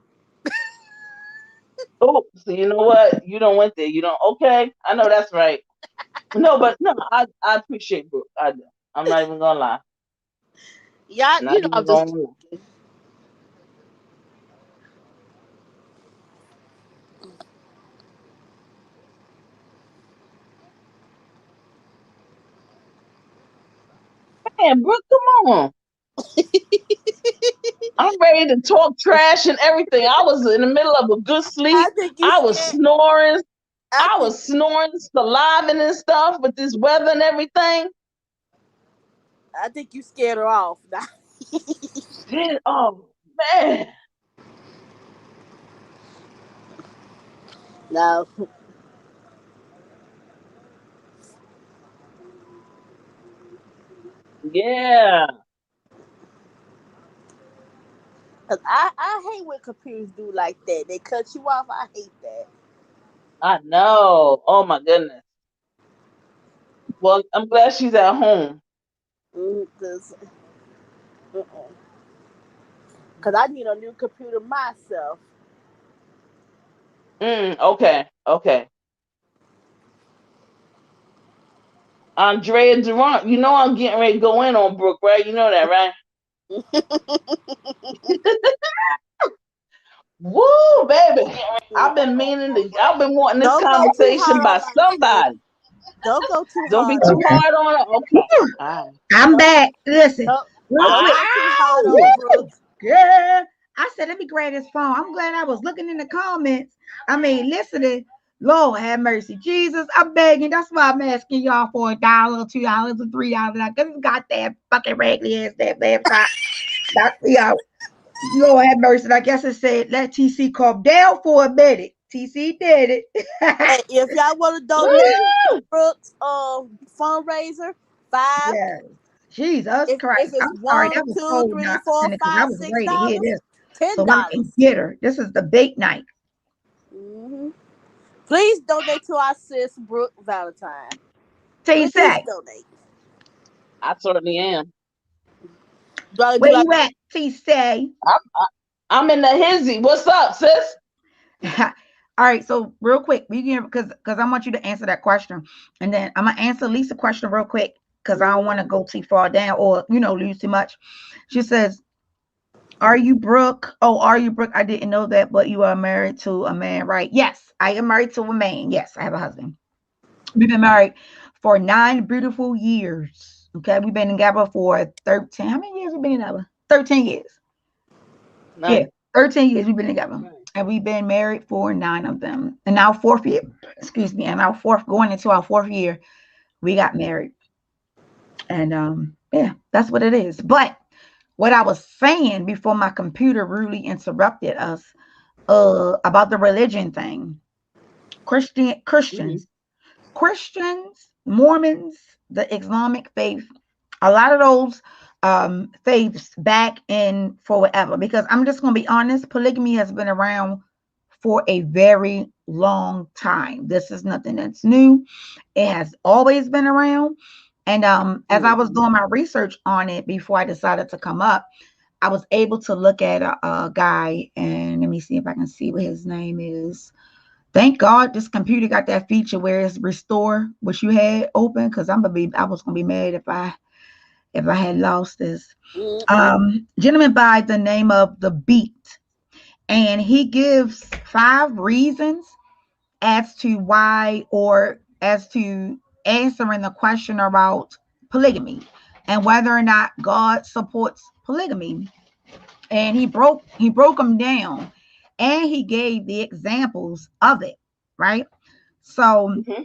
Oh, so you know what? You don't went there. You don't. Okay, I know that's right. No, but no, I appreciate Brooke. I do. I'm not even gonna lie. Yeah, Not even I'm just. gonna lie. Man, Brooke, come on. I'm ready to talk trash and everything. I was in the middle of a good sleep. I think you I was scared. snoring. I was snoring, saliving and stuff with this weather and everything. I think you scared her off. Oh man. No. Yeah. Cause I hate when computers do like that. They cut you off. I hate that. I know. Oh my goodness. Well, I'm glad she's at home. Cause I need a new computer myself. Okay. Okay. Andrea Durant, you know I'm getting ready to go in on Brooke, right? You know that, right? Woo, baby. I've been wanting this Don't go too conversation hard on by my sis. somebody. Don't go too Don't be hard too on Okay. her. hard on her. Okay. All right. I'm Don't back. Listen, don't, real don't quick. go too hard on Woo! Brooks. Girl, I said, let me grab this phone. I'm glad I was looking in the comments. I mean, listening. Lord have mercy. Jesus, I'm begging. That's why I'm asking y'all for $1, $2, or $3. Because it's got that fucking raggedy ass that website. Knock me out. Lord have mercy. I guess it said let TC calm down for a minute. TC did it. Hey, if y'all want to donate to Woo! Brooks fundraiser, five. Yeah. Jesus If Christ. it's I'm sorry. That one, was two, cold three, not four, because I five, was six ready to hear dollars, this. $10. So I can get her. This is the bait night. Mm-hmm. Please donate to our sis Brooke Valentine. Please TC. donate. I certainly am. Do I do Where like you at, TC? I'm in the hizzy. What's up, sis? All right, so real quick, we can because I want you to answer that question, and then I'm gonna answer Lisa's question real quick because I don't want to go too far down or lose too much. She says, "Are you Brooke? Oh, are you Brooke? I didn't know that, but you are married to a man, right? Yes, I am married to a man. Yes, I have a husband. We've been married for 9 beautiful years. Okay, we've been together for 13. How many years we been together? 13 years. Nice. Yeah, 13 years we've been together. And we've been married for 9 of them. And our fourth year, excuse me, and going into our fourth year, we got married. And yeah, that's what it is. But what I was saying before my computer rudely interrupted us, about the religion thing. Mm-hmm. Christians, Mormons, the Islamic faith, a lot of those faiths back in forever. Because I'm just going to be honest, polygamy has been around for a very long time. This is nothing that's new. It has always been around. And as I was Mm-hmm. doing my research on it before I decided to come up, I was able to look at a guy, and let me see if I can see what his name is. Thank God this computer got that feature where it's restore what you had open, because I was gonna be mad if I had lost this. mm-hmm. Gentleman by the name of The Beat, and he gives 5 reasons as to why, or as to answering the question about polygamy and whether or not God supports polygamy. And he broke them down, and he gave the examples of it, right? So Mm-hmm.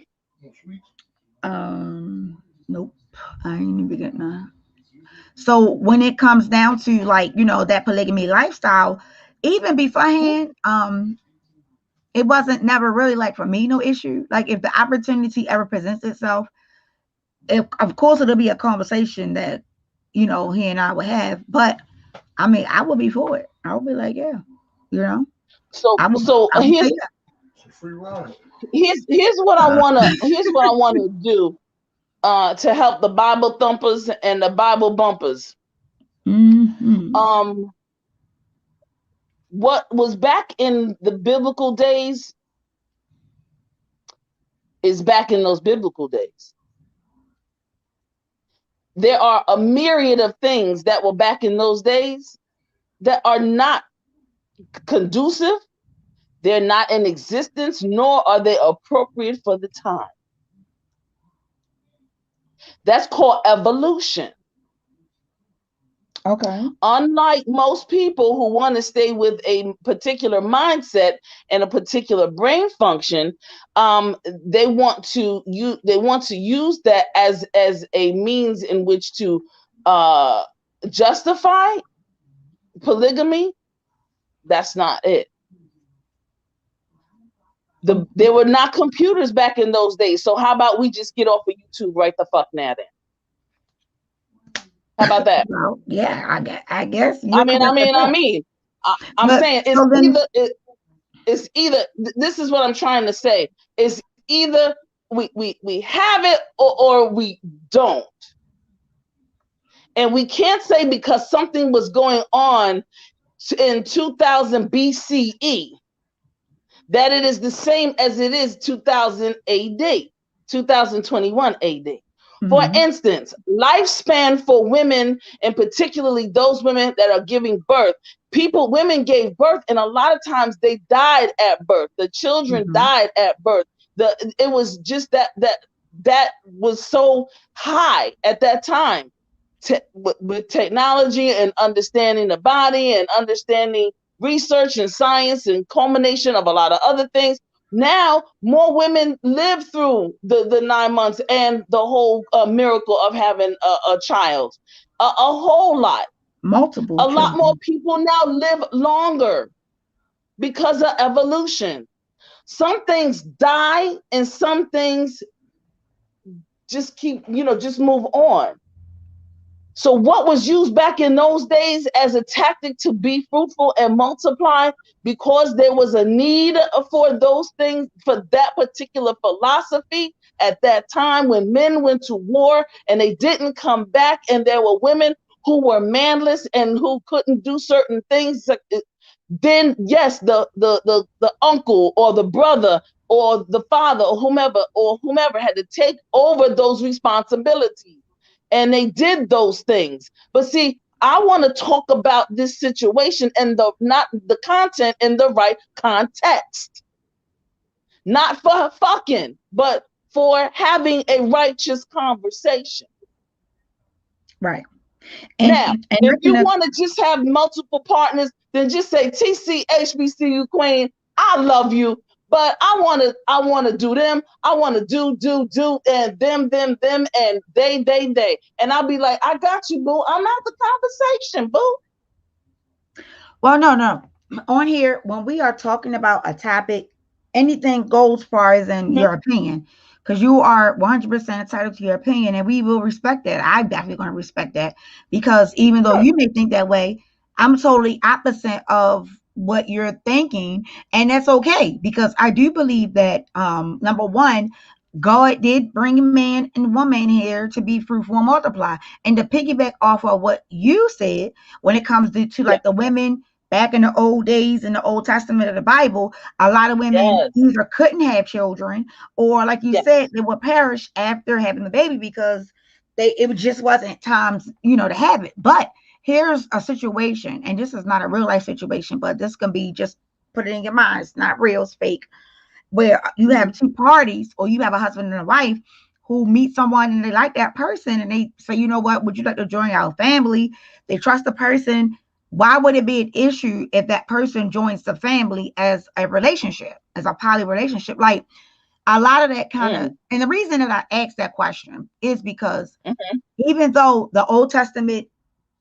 nope, I ain't even getting that. So when it comes down to, like, that polygamy lifestyle, even beforehand, it wasn't never really, like, for me, no issue. Like, if the opportunity ever presents itself, of course it'll be a conversation that he and I would have. But I mean, I would be for it. I would be like, yeah, you know, So I would so I would say here's what I wanna do to help the Bible thumpers and the Bible bumpers. yeah. Mm-hmm. Um what was back in the biblical days is back in those biblical days. There are a myriad of things that were back in those days that are not conducive, they're not in existence, nor are they appropriate for the time. That's called evolution. Okay. Unlike most people who want to stay with a particular mindset and a particular brain function, they want to use that as a means in which to justify polygamy. That's not it. There were not computers back in those days. So how about we just get off of YouTube right the fuck now then? How about that? Well, yeah, I guess I you're mean, correct I with mean, I that. mean, I'm But saying so then, it's either this is what I'm trying to say. It's either we have it or we don't. And we can't say because something was going on in 2000 BCE that it is the same as it is 2000 AD, 2021 AD. For instance, lifespan for women, and particularly those women that are giving birth, women gave birth, and a lot of times they died at birth. The children died at birth. It was just that was so high at that time. With technology and understanding the body and understanding research and science and culmination of a lot of other things, now more women live through the 9 months and the whole miracle of having a child. A whole lot. Multiple A lot children. more people now live longer because of evolution. Some things die and some things just just move on. So what was used back in those days as a tactic to be fruitful and multiply, because there was a need for those things, for that particular philosophy at that time when men went to war and they didn't come back, and there were women who were manless and who couldn't do certain things, then yes, the uncle or the brother or the father or whomever had to take over those responsibilities. And they did those things. But see, I want to talk about this situation and not the content in the right context. Not for fucking, but for having a righteous conversation. Right. Now, if you want to just have multiple partners, then just say TCHBCU Queen, I love you, but I want to do them. I want to do and them and they. And I'll be like, I got you, boo. I'm out the conversation, boo. Well, no. On here, when we are talking about a topic, anything goes as far as in your opinion, because you are 100% entitled to your opinion, and we will respect that. I'm definitely going to respect that, because even though you may think that way, I'm totally opposite of what you're thinking, and that's okay, because I do believe that number one, God did bring a man and woman here to be fruitful and multiply. And to piggyback off of what you said, when it comes to like the women back in the old days in the Old Testament of the Bible, a lot of women either couldn't have children, or like you said, they would perish after having the baby because it just wasn't times, to have it. But here's a situation, and this is not a real life situation, but this can be, just put it in your mind, it's not real, it's fake, where you have two parties, or you have a husband and a wife who meet someone and they like that person, and they say, you know what, would you like to join our family? They trust the person. Why would it be an issue if that person joins the family as a relationship, as a poly relationship? Like a lot of that kind of, and the reason that I asked that question is because even though the Old Testament,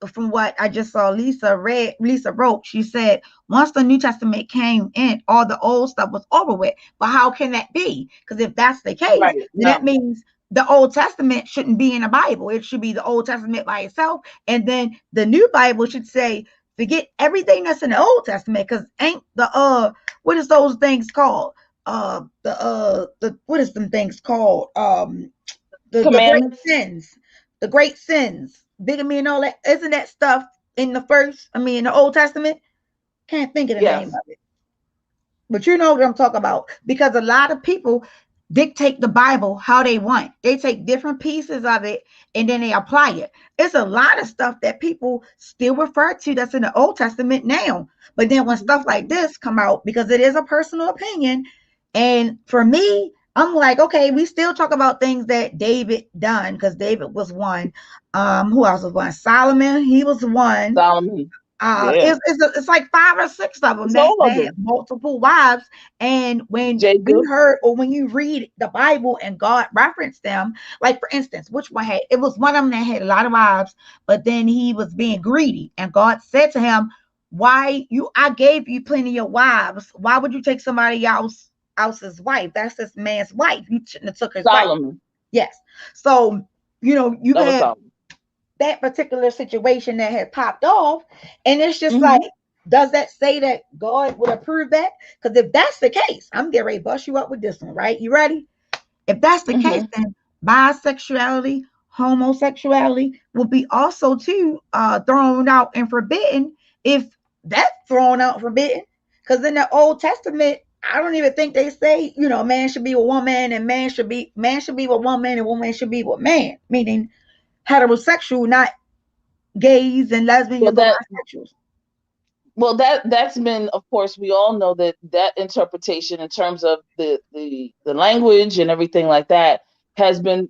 from what I just saw Lisa wrote, she said once the New Testament came in, all the old stuff was over with. But how can that be? Because if that's the case, then that means the Old Testament shouldn't be in the Bible. It should be the Old Testament by itself, and then the New Bible should say, forget everything that's in the Old Testament, because ain't the what is those things called? What is them things called? The great sins. The great sins, bigamy and all that. Isn't that stuff in the Old Testament? Can't think of the name of it. But you know what I'm talking about. Because a lot of people dictate the Bible how they want. They take different pieces of it and then they apply it. It's a lot of stuff that people still refer to that's in the Old Testament now. But then when stuff like this come out, because it is a personal opinion, and for me, I'm like, okay, we still talk about things that David done, because David was one. Who else was one? Solomon, he was one. Solomon. It's like 5 or 6 of them that have multiple wives. And when you heard, or when you read the Bible and God referenced them, like for instance, which one had, it was one of them that had a lot of wives, but then he was being greedy, and God said to him, I gave you plenty of wives. Why would you take somebody else's wife? That's this man's wife. You shouldn't have took his Solomon. wife. Yes. So, you had that particular situation that had popped off, and it's just like, does that say that God would approve that? Because if that's the case, I'm getting ready to bust you up with this one, right? You ready? If that's the case, then bisexuality, homosexuality will be also too thrown out and forbidden. If that's thrown out and forbidden, because in the Old Testament, I don't even think they say, man should be with woman and man should be with woman and woman should be with man, meaning heterosexual, not gays and Well, lesbians or bisexuals. Well, that's been, of course, we all know that interpretation in terms of the language and everything like that has been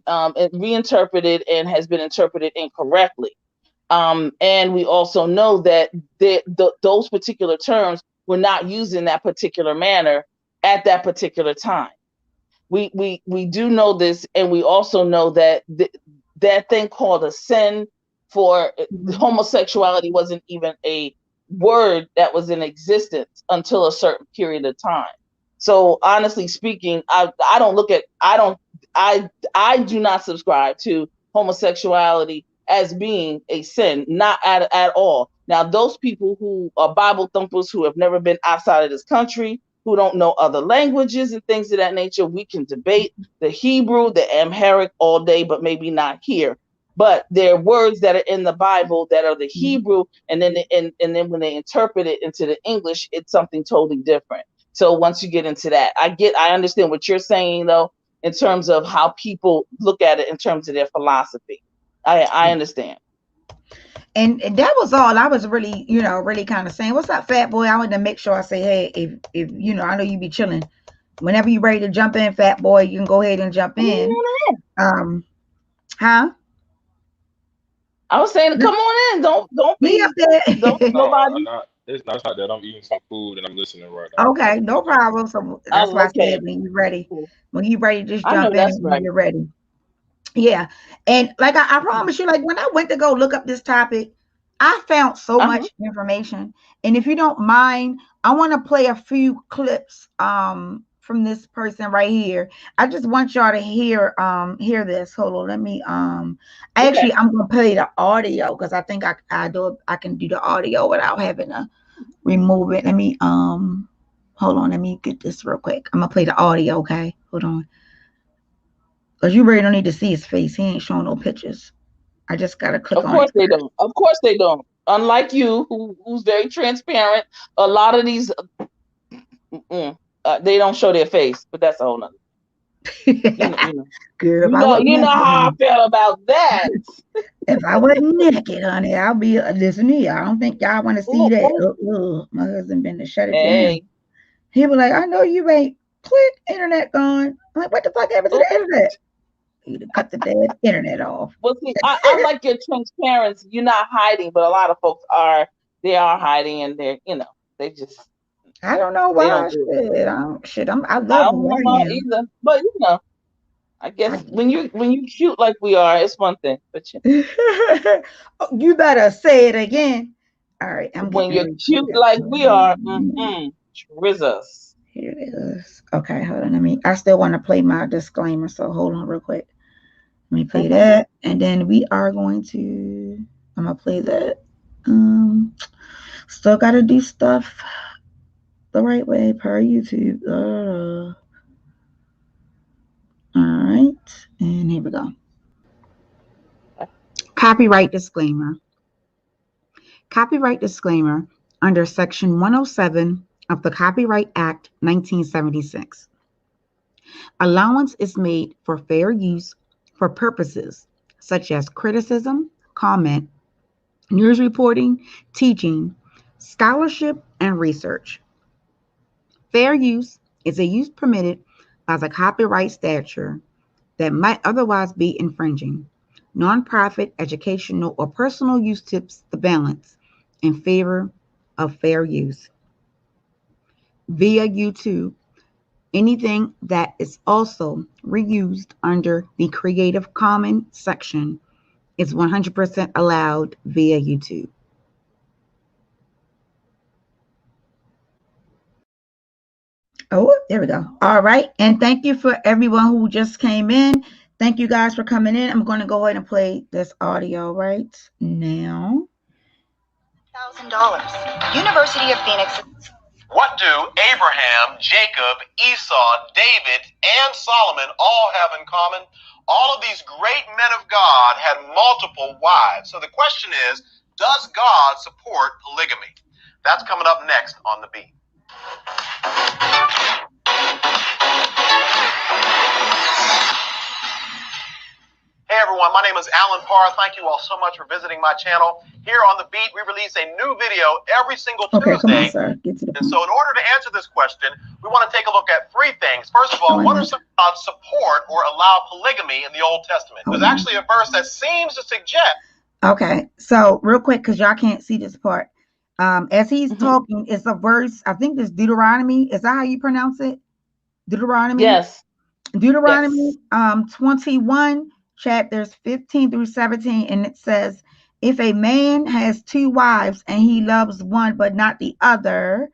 reinterpreted and has been interpreted incorrectly. And we also know that those particular terms were not used in that particular manner at that particular time. We do know this, and we also know that that thing called a sin for homosexuality wasn't even a word that was in existence until a certain period of time. So honestly speaking, I do not subscribe to homosexuality as being a sin, not at all. Now, those people who are Bible thumpers who have never been outside of this country, who don't know other languages and things of that nature, we can debate the Hebrew, the Amharic all day, but maybe not here. But there are words that are in the Bible that are the Hebrew, and then when they interpret it into the English, it's something totally different. So once you get into that, I understand what you're saying though, in terms of how people look at it in terms of their philosophy. I understand. And that was all I was really, really kind of saying. What's up, fat boy? I wanted to make sure I say, hey, if I know you be chilling. Whenever you're ready to jump in, fat boy, you can go ahead and jump in. Huh? I was saying, come on in. Don't be up there. nobody. It's not that I'm eating some food and I'm listening right now. Okay, no problem. So that's why I said when you're ready. When you're ready, just jump in when you're ready. Yeah. And like I promise you, like when I went to go look up this topic, I found so much information. And if you don't mind, I want to play a few clips from this person right here. I just want y'all to hear this. Hold on, let me actually I'm gonna play the audio because I think I can do the audio without having to remove it. Let me hold on, let me get this real quick. I'm gonna play the audio, okay? Hold on. Because you really don't need to see his face. He ain't showing no pictures. I just got to click on it. Of course they don't. Of course they don't. Unlike you, who's very transparent, a lot of these, they don't show their face, but that's a whole nother. Girl, you know how I feel about that. If I wasn't naked, honey, I'll be listening here. I don't think y'all want to see that. My husband been to shut it down. He was like, I know you ain't. Click, internet gone. I'm like, what the fuck happened to the internet? You to cut the dead internet off. Well, see, I like your transparency. You're not hiding, but a lot of folks are. They are hiding, and they're, they just. I don't know why. I love who I am. Either, but I guess when you cute like we are, it's one thing. But you better say it again. All right, when you're cute like we are, Trizzas. Here it is. Okay, hold on. I still want to play my disclaimer, so hold on real quick. Let me play that, and then we are going to. I'm gonna play that. Still gotta do stuff the right way per YouTube. All right, and here we go. Copyright disclaimer. Copyright disclaimer under Section 107 of the Copyright Act 1976. Allowance is made for fair use for purposes such as criticism, comment, news reporting, teaching, scholarship, and research. Fair use is a use permitted by the copyright statute that might otherwise be infringing. Nonprofit, educational, or personal use tips the balance in favor of fair use. Via YouTube, anything that is also reused under the Creative Commons section is 100% allowed via YouTube. Oh, there we go. All right. And thank you for everyone who just came in. Thank you guys for coming in. I'm going to go ahead and play this audio right now. $1,000. University of Phoenix. What do Abraham, Jacob, Esau, David, and Solomon all have in common? All of these great men of God had multiple wives. So the question is, does God support polygamy? That's coming up next on The Beat. everyone, my name is Alan Parr. Thank you all so much for visiting my channel. Here on The Beat, we release a new video every single Tuesday. Come on, sir. Get to the point. So in order to answer this question, we want to take a look at three things. First of all, what are some support or allow polygamy in the Old Testament? There's actually a verse that seems to suggest. Okay, so real quick, because y'all can't see this part. As he's talking, it's a verse, I think it's Deuteronomy. Is that how you pronounce it? Deuteronomy? Yes. Deuteronomy 21, chapters 15 through 17, and it says, if a man has two wives and he loves one but not the other,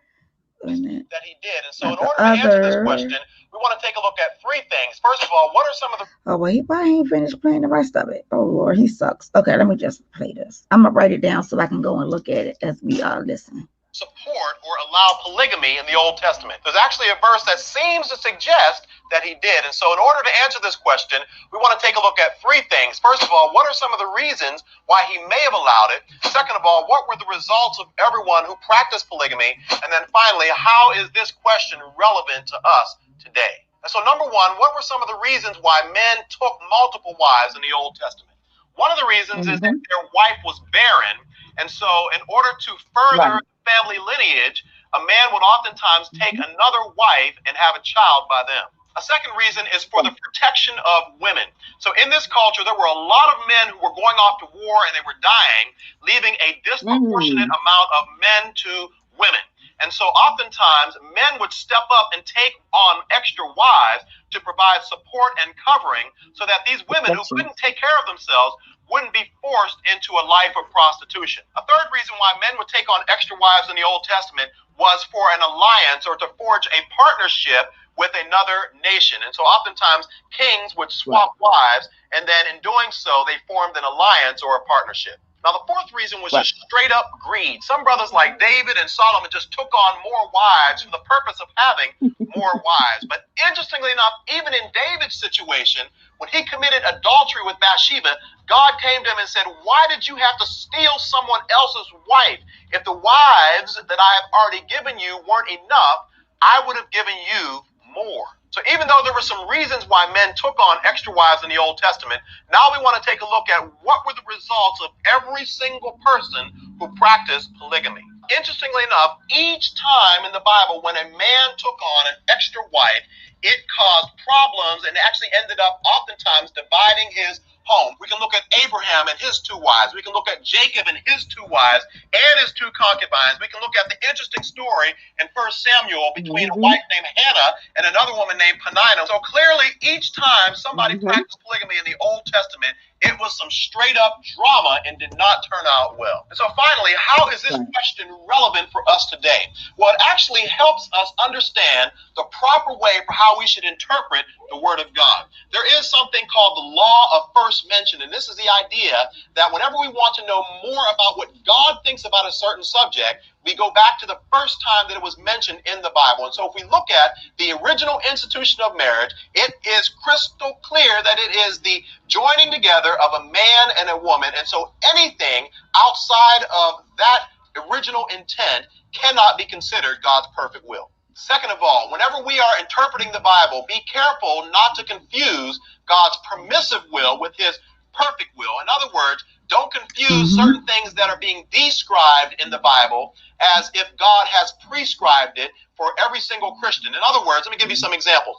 that he did. And so in order to answer this question, we want to take a look at three things. First of all, what are some of the... Oh, well, he probably ain't finished playing the rest of it. Oh, Lord, he sucks. Okay, let me just play this. I'm going to write it down so I can go and look at it as we are listening. Support or allow polygamy in the Old Testament. There's actually a verse that seems to suggest that he did. And so in order to answer this question, we want to take a look at three things. First of all, what are some of the reasons why he may have allowed it? Second of all, what were the results of everyone who practiced polygamy? And then finally, how is this question relevant to us today? And so number one, what were some of the reasons why men took multiple wives in the Old Testament? One of the reasons is that their wife was barren. And so in order to further family lineage, a man would oftentimes take another wife and have a child by them. A second reason is for the protection of women. So in this culture, there were a lot of men who were going off to war and they were dying, leaving a disproportionate amount of men to women. And so oftentimes men would step up and take on extra wives to provide support and covering so that these women who couldn't take care of themselves wouldn't be forced into a life of prostitution. A third reason why men would take on extra wives in the Old Testament was for an alliance or to forge a partnership with another nation. And so oftentimes kings would swap wives, and then in doing so, they formed an alliance or a partnership. Now, the fourth reason was just straight up greed. Some brothers like David and Solomon just took on more wives for the purpose of having more wives. But interestingly enough, even in David's situation, when he committed adultery with Bathsheba, God came to him and said, why did you have to steal someone else's wife? If the wives that I have already given you weren't enough, I would have given you more. So even though there were some reasons why men took on extra wives in the Old Testament, now we want to take a look at what were the results of every single person who practiced polygamy. Interestingly enough, each time in the Bible when a man took on an extra wife, it caused problems and actually ended up oftentimes dividing his home. We can look at Abraham and his two wives. We can look at Jacob and his two wives and his two concubines. We can look at the interesting story in 1 Samuel between a wife named Hannah and another woman named Peninnah. So clearly, each time somebody practiced polygamy in the Old Testament, it was some straight up drama and did not turn out well. And so finally, how is this question relevant for us today? Well, it actually helps us understand the proper way for how we should interpret the Word of God. There is something called the law of first mention, and this is the idea that whenever we want to know more about what God thinks about a certain subject, we go back to the first time that it was mentioned in the Bible. And so if we look at the original institution of marriage, it is crystal clear that it is the joining together of a man and a woman. And so anything outside of that original intent cannot be considered God's perfect will. Second of all, whenever we are interpreting the Bible, be careful not to confuse God's permissive will with his perfect will. In other words, don't confuse certain things that are being described in the Bible as if God has prescribed it for every single Christian. In other words, let me give you some examples.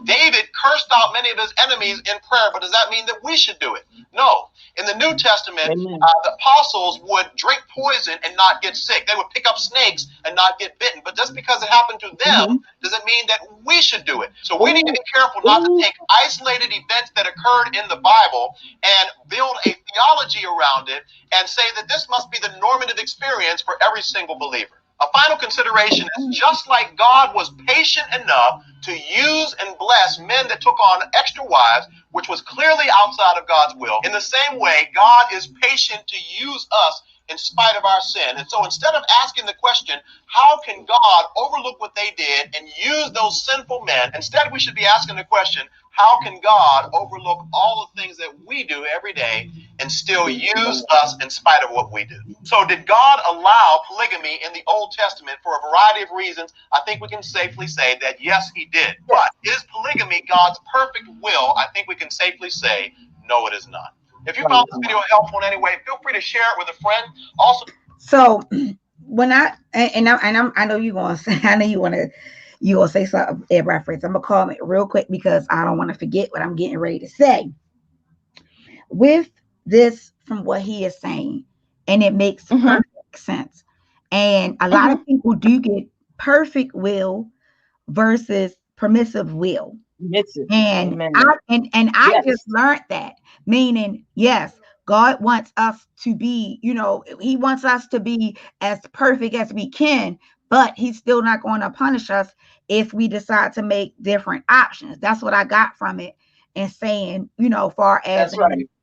David cursed out many of his enemies in prayer, but does that mean that we should do it? No. In the New Testament, the apostles would drink poison and not get sick. They would pick up snakes and not get bitten. But just because it happened to them doesn't mean that we should do it. So we need to be careful not to take isolated events that occurred in the Bible and build a theology around it and say that this must be the normative experience for every single believer. A final consideration is just like God was patient enough to use and bless men that took on extra wives, which was clearly outside of God's will, in the same way, God is patient to use us in spite of our sin. And so instead of asking the question, how can God overlook what they did and use those sinful men, instead we should be asking the question, how can God overlook all the things that we do every day and still use us in spite of what we do? So did God allow polygamy in the Old Testament for a variety of reasons? I think we can safely say that yes, he did. But is polygamy God's perfect will? I think we can safely say No, it is not. If you found this video helpful in any way, feel free to share it with a friend. Also, so when I know you gonna say, I know you gonna say something in reference. I'm gonna call it real quick because I don't want to forget what I'm getting ready to say. With this, from what he is saying, and it makes perfect sense. And a lot of people do get perfect will versus permissive will. And I just learned that, meaning, yes, God wants us to be, he wants us to be as perfect as we can, but he's still not going to punish us if we decide to make different options. That's what I got from it, and saying, far as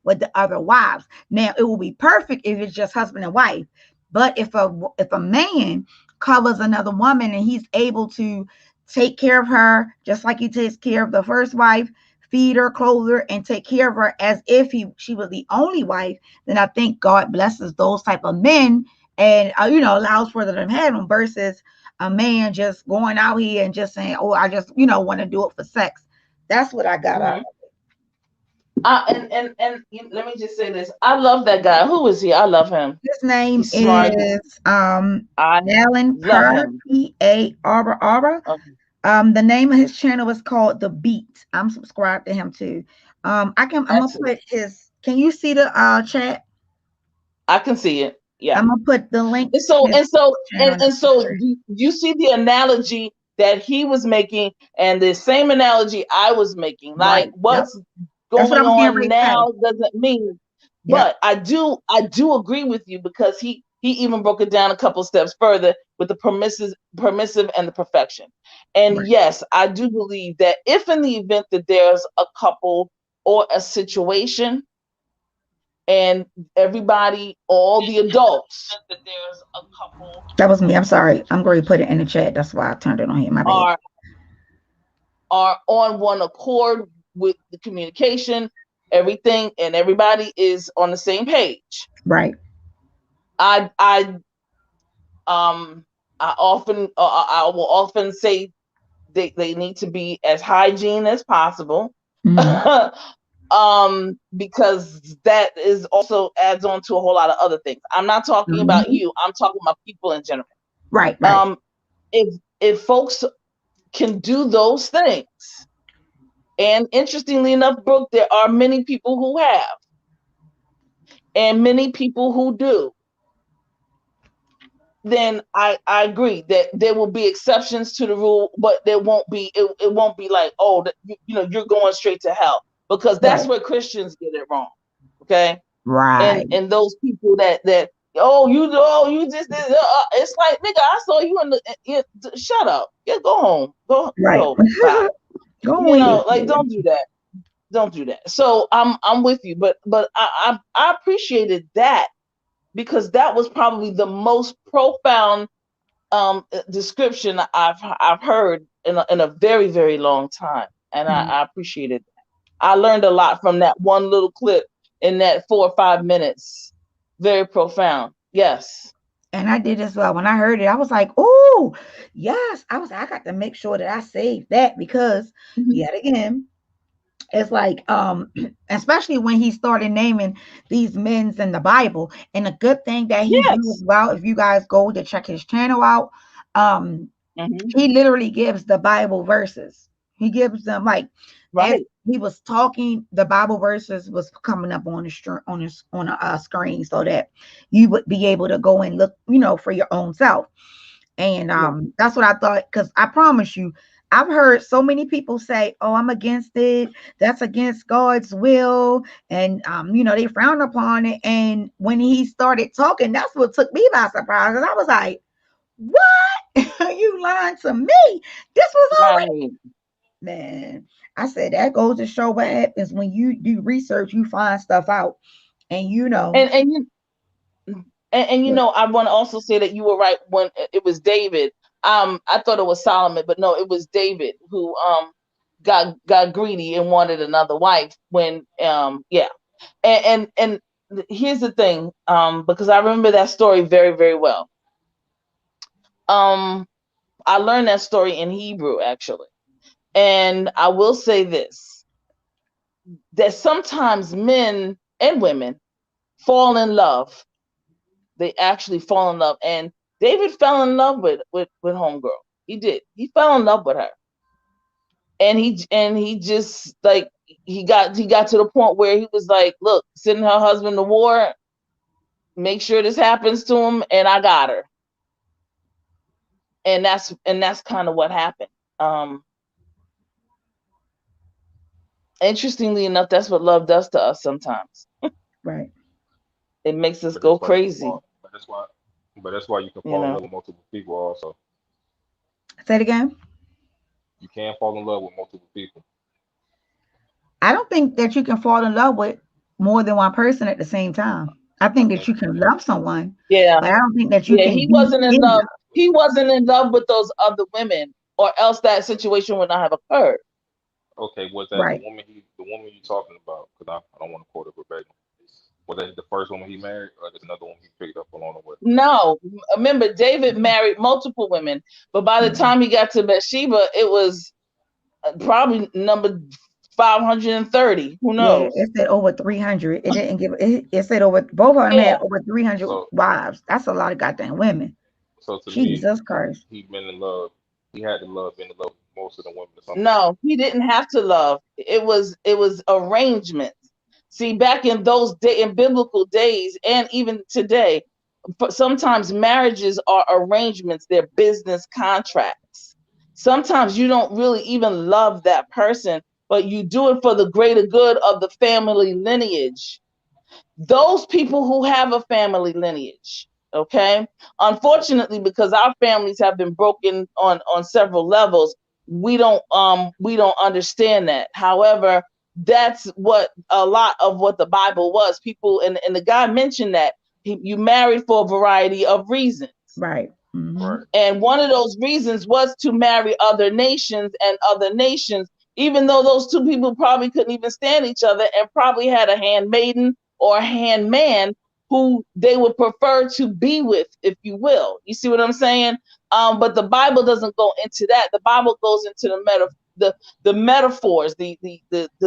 with the other wives. Now, it will be perfect if it's just husband and wife, but if a man covers another woman and he's able to take care of her just like he takes care of the first wife, feed her, clothe her, and take care of her as if she was the only wife, then I think God blesses those type of men and allows for them to have them, versus a man just going out here and just saying, oh, I just want to do it for sex. That's what I got out of it. And let me just say this. I love that guy. Who is he? I love him. His name is Alan Per, P-A-R-R. The name of his channel is called The Beat. I'm subscribed to him too. I'm gonna put his. Can you see the chat? I can see it. Yeah. I'm gonna put the link. And so you see the analogy that he was making and the same analogy I was making. Like what's going on now doesn't mean, but I do agree with you, because he even broke it down a couple steps further with the permissive and the perfection. And yes, I do believe that if in the event that there's a couple or a situation and everybody, all the adults, that there's a couple. That was me. I'm sorry. I'm going to put it in the chat. That's why I turned it on here. My bad. Are on one accord with the communication, everything, and everybody is on the same page. Right. I will often say they need to be as hygiene as possible. Because that is also adds on to a whole lot of other things. I'm not talking about you. I'm talking about people in general. Right. If folks can do those things, and interestingly enough, Brooke, there are many people who have, and many people who do, then I agree that there will be exceptions to the rule, but there won't be. It won't be like, oh, you're going straight to hell, because that's where Christians get it wrong. Okay. Right. And those people that you just did, it's like, nigga, I saw you shut up. Yeah, go home. Go bye. Don't do that. Don't do that. So I'm with you, but I appreciated that, because that was probably the most profound description I've heard in a very, very long time, and I appreciated that. I learned a lot from that one little clip in that 4 or 5 minutes. Very profound. Yes. And I did as well. When I heard it, I was like, oh, yes. I got to make sure that I saved that, because yet again, it's like, especially when he started naming these men's in the Bible. And a good thing that he does as well, if you guys go to check his channel out, he literally gives the Bible verses. He gives them as he was talking, the Bible verses was coming up on a screen, so that you would be able to go and look, for your own self. And that's what I thought, because I promise you, I've heard so many people say, oh, I'm against it. That's against God's will. And, they frown upon it. And when he started talking, that's what took me by surprise. And I was like, what? You lying to me? This was already. Man, I said, that goes to show what happens when you do research, you find stuff out. And I want to also say that you were right when it was David. I thought it was Solomon, but no, it was David who got greedy and wanted another wife when and here's the thing, because I remember that story very, very well. I learned that story in Hebrew, actually. And I will say this. that sometimes men and women fall in love. They actually fall in love. And David fell in love with homegirl. He did. He fell in love with her. And he just like he got to the point where he was like, look, sending her husband to war, make sure this happens to him, and I got her. And that's kind of what happened. Interestingly enough, that's what love does to us sometimes. Right. It makes us go crazy. But that's why you can fall in love with multiple people also. Say it again. You can fall in love with multiple people. I don't think that you can fall in love with more than one person at the same time. I think that you can love someone. Yeah. But I don't think that you can. He wasn't in love. He wasn't in love with those other women, or else that situation would not have occurred. Okay, was that the woman you talking about? Because I don't want to quote it verbatim. Was that the first woman he married, or there's another one he picked up along the way? No, remember David married multiple women, but by the time he got to Bathsheba, it was probably number 530. Who knows? Yeah, it said over 300. It didn't give. It said over both of them had over 300 wives. That's a lot of goddamn women. So to Jesus me, Christ, he'd been in love. He had to been in love with most of the women. Or something. No, he didn't have to love. It was arrangements. See, back in those in biblical days, and even today, sometimes marriages are arrangements. They're business contracts. Sometimes you don't really even love that person, but you do it for the greater good of the family lineage. Those people who have a family lineage, okay? Unfortunately, because our families have been broken on several levels, we don't understand that. However, that's what a lot of what the Bible was. People, and the guy mentioned that you married for a variety of reasons. Right. Mm-hmm. Right. And one of those reasons was to marry other nations, and other nations, even though those two people probably couldn't even stand each other, and probably had a handmaiden or a handman who they would prefer to be with, if you will. You see what I'm saying? But the Bible doesn't go into that. The Bible goes into the metaphors, the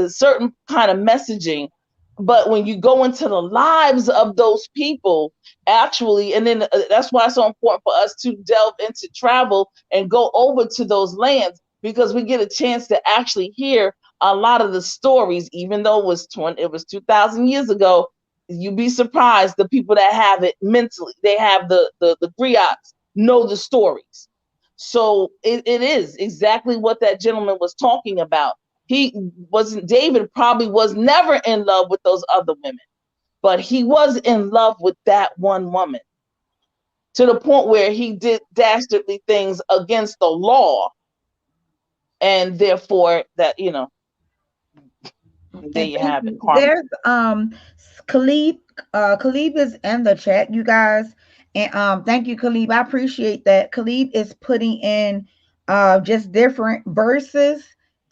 certain kind of messaging. But when you go into the lives of those people, actually, and then that's why it's so important for us to delve into travel and go over to those lands, because we get a chance to actually hear a lot of the stories, even though it was 2,000 years ago. You'd be surprised the people that have it mentally. They have the griots, know the stories. So it is exactly what that gentleman was talking about. David probably was never in love with those other women, but he was in love with that one woman, to the point where he did dastardly things against the law. And therefore that, there you have it. There's Khalib. Khalib is in the chat, you guys. And thank you, Khalib. I appreciate that. Khalib is putting in just different verses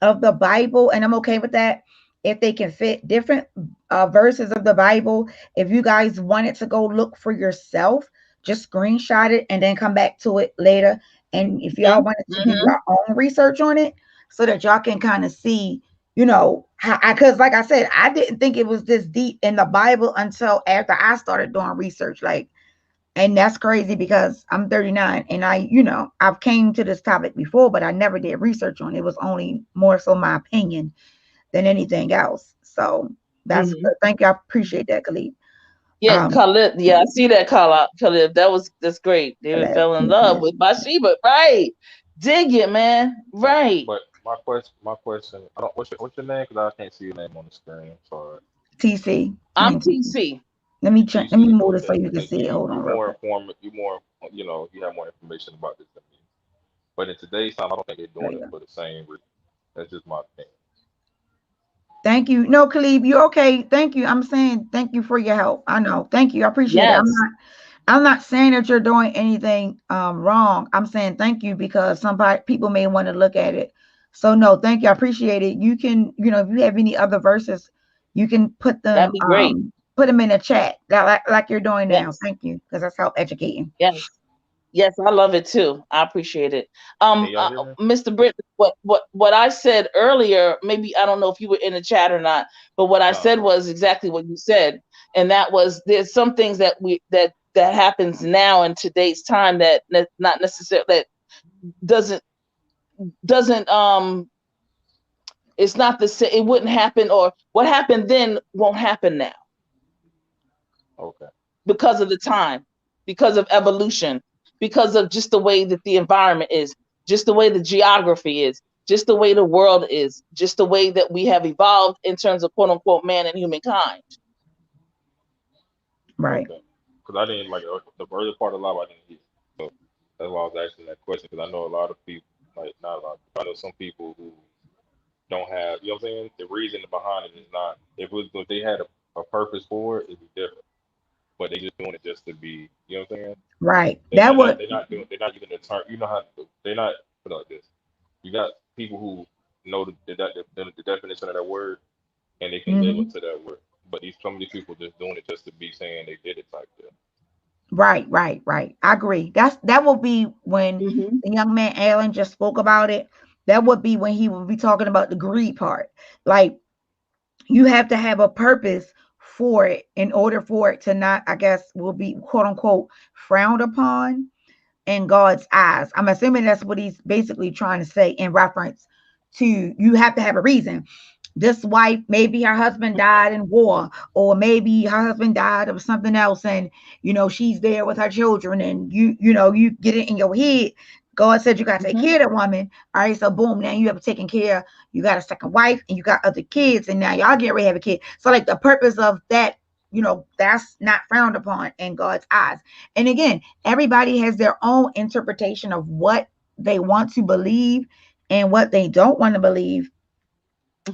of the Bible, and I'm okay with that. If they can fit different verses of the Bible, if you guys wanted to go look for yourself, just screenshot it and then come back to it later. And if y'all wanted to do your own research on it, so that y'all can kind of see, because like I said, I didn't think it was this deep in the Bible until after I started doing research. And that's crazy, because I'm 39 and I've came to this topic before, but I never did research on it. It was only more so my opinion than anything else. So that's good. Thank you. I appreciate that, Khalid. Yeah, Khalid. Yeah, I see that call out, Khalid. That's great. They fell in love with Bathsheba, right? Dig it, man. Right. But my question. What's your name? Because I can't see your name on the screen. Sorry. TC. I'm TC. Let me move it so you can see it. Hold on. You're more informed. You have more information about this than me. But in today's time, I don't think they're doing it for the same reason. That's just my opinion. Thank you. No, Khalib, you're okay. Thank you. I'm saying thank you for your help. I know. Thank you. I appreciate it. I'm not saying that you're doing anything wrong. I'm saying thank you, because people may want to look at it. So no, thank you. I appreciate it. You can, if you have any other verses, you can put them. That'd be great. Put them in the chat like you're doing now. Thank you, because that's help educating. Yes. Yes, I love it too. I appreciate it. Can y'all hear me? Mr. Britt, what I said earlier, maybe I don't know if you were in the chat or not, but what I said No. was exactly what you said, and that was there's some things that happens now in today's time that not necessarily that doesn't doesn't it's not the same. It wouldn't happen, or what happened then won't happen now Okay. because of the time, because of evolution, because of just the way that the environment is, just the way the geography is, just the way the world is, just the way that we have evolved in terms of quote unquote man and humankind. Right. Okay. Because I didn't like the early part of life. I didn't hear. So that's why I was asking that question. Because I know a lot of people, like not a lot. I know some people who don't have. You know what I'm saying? The reason behind it is not. If they had a purpose for it, it'd be different. But they just doing it just to be. You know what I'm saying? Right. They That they're not would they're not doing they're not using the term. You know how they're not put like this. You got people who know the definition of that word and they can live mhm. up to that word. But some of these people just doing it just to be saying they did it type deal. Right, right, right. I agree. That will be when Mm-hmm. the young man Alan just spoke about it. That would be when he would be talking about the greed part. Like you have to have a purpose for it in order for it to not, I guess, will be quote unquote frowned upon in God's eyes. I'm assuming that's what he's basically trying to say in reference to you have to have a reason. This wife, maybe her husband died in war, or maybe her husband died of something else, and she's there with her children, and you get it in your head. God said you got to take Mm-hmm. care of that woman. All right, so boom, now you have taken care. You got a second wife, and you got other kids, and now y'all get ready to have a kid. So like the purpose of that, that's not frowned upon in God's eyes. And again, everybody has their own interpretation of what they want to believe and what they don't want to believe.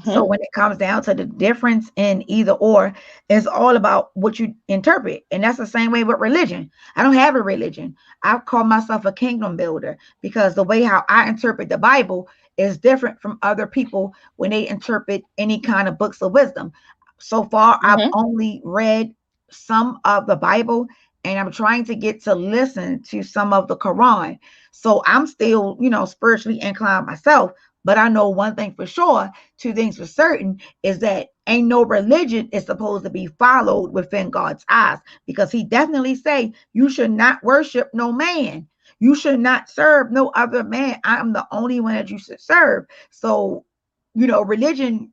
So Mm-hmm. when it comes down to the difference in either or, it's all about what you interpret. And that's the same way with religion. I don't have a religion. I call myself a kingdom builder because the way how I interpret the Bible is different from other people when they interpret any kind of books of wisdom. So far, I've Mm-hmm. only read some of the Bible and I'm trying to get to listen to some of the Quran. So I'm still, spiritually inclined myself. But I know one thing for sure, two things for certain, is that ain't no religion is supposed to be followed within God's eyes, because he definitely say you should not worship no man. You should not serve no other man. I am the only one that you should serve. So, religion,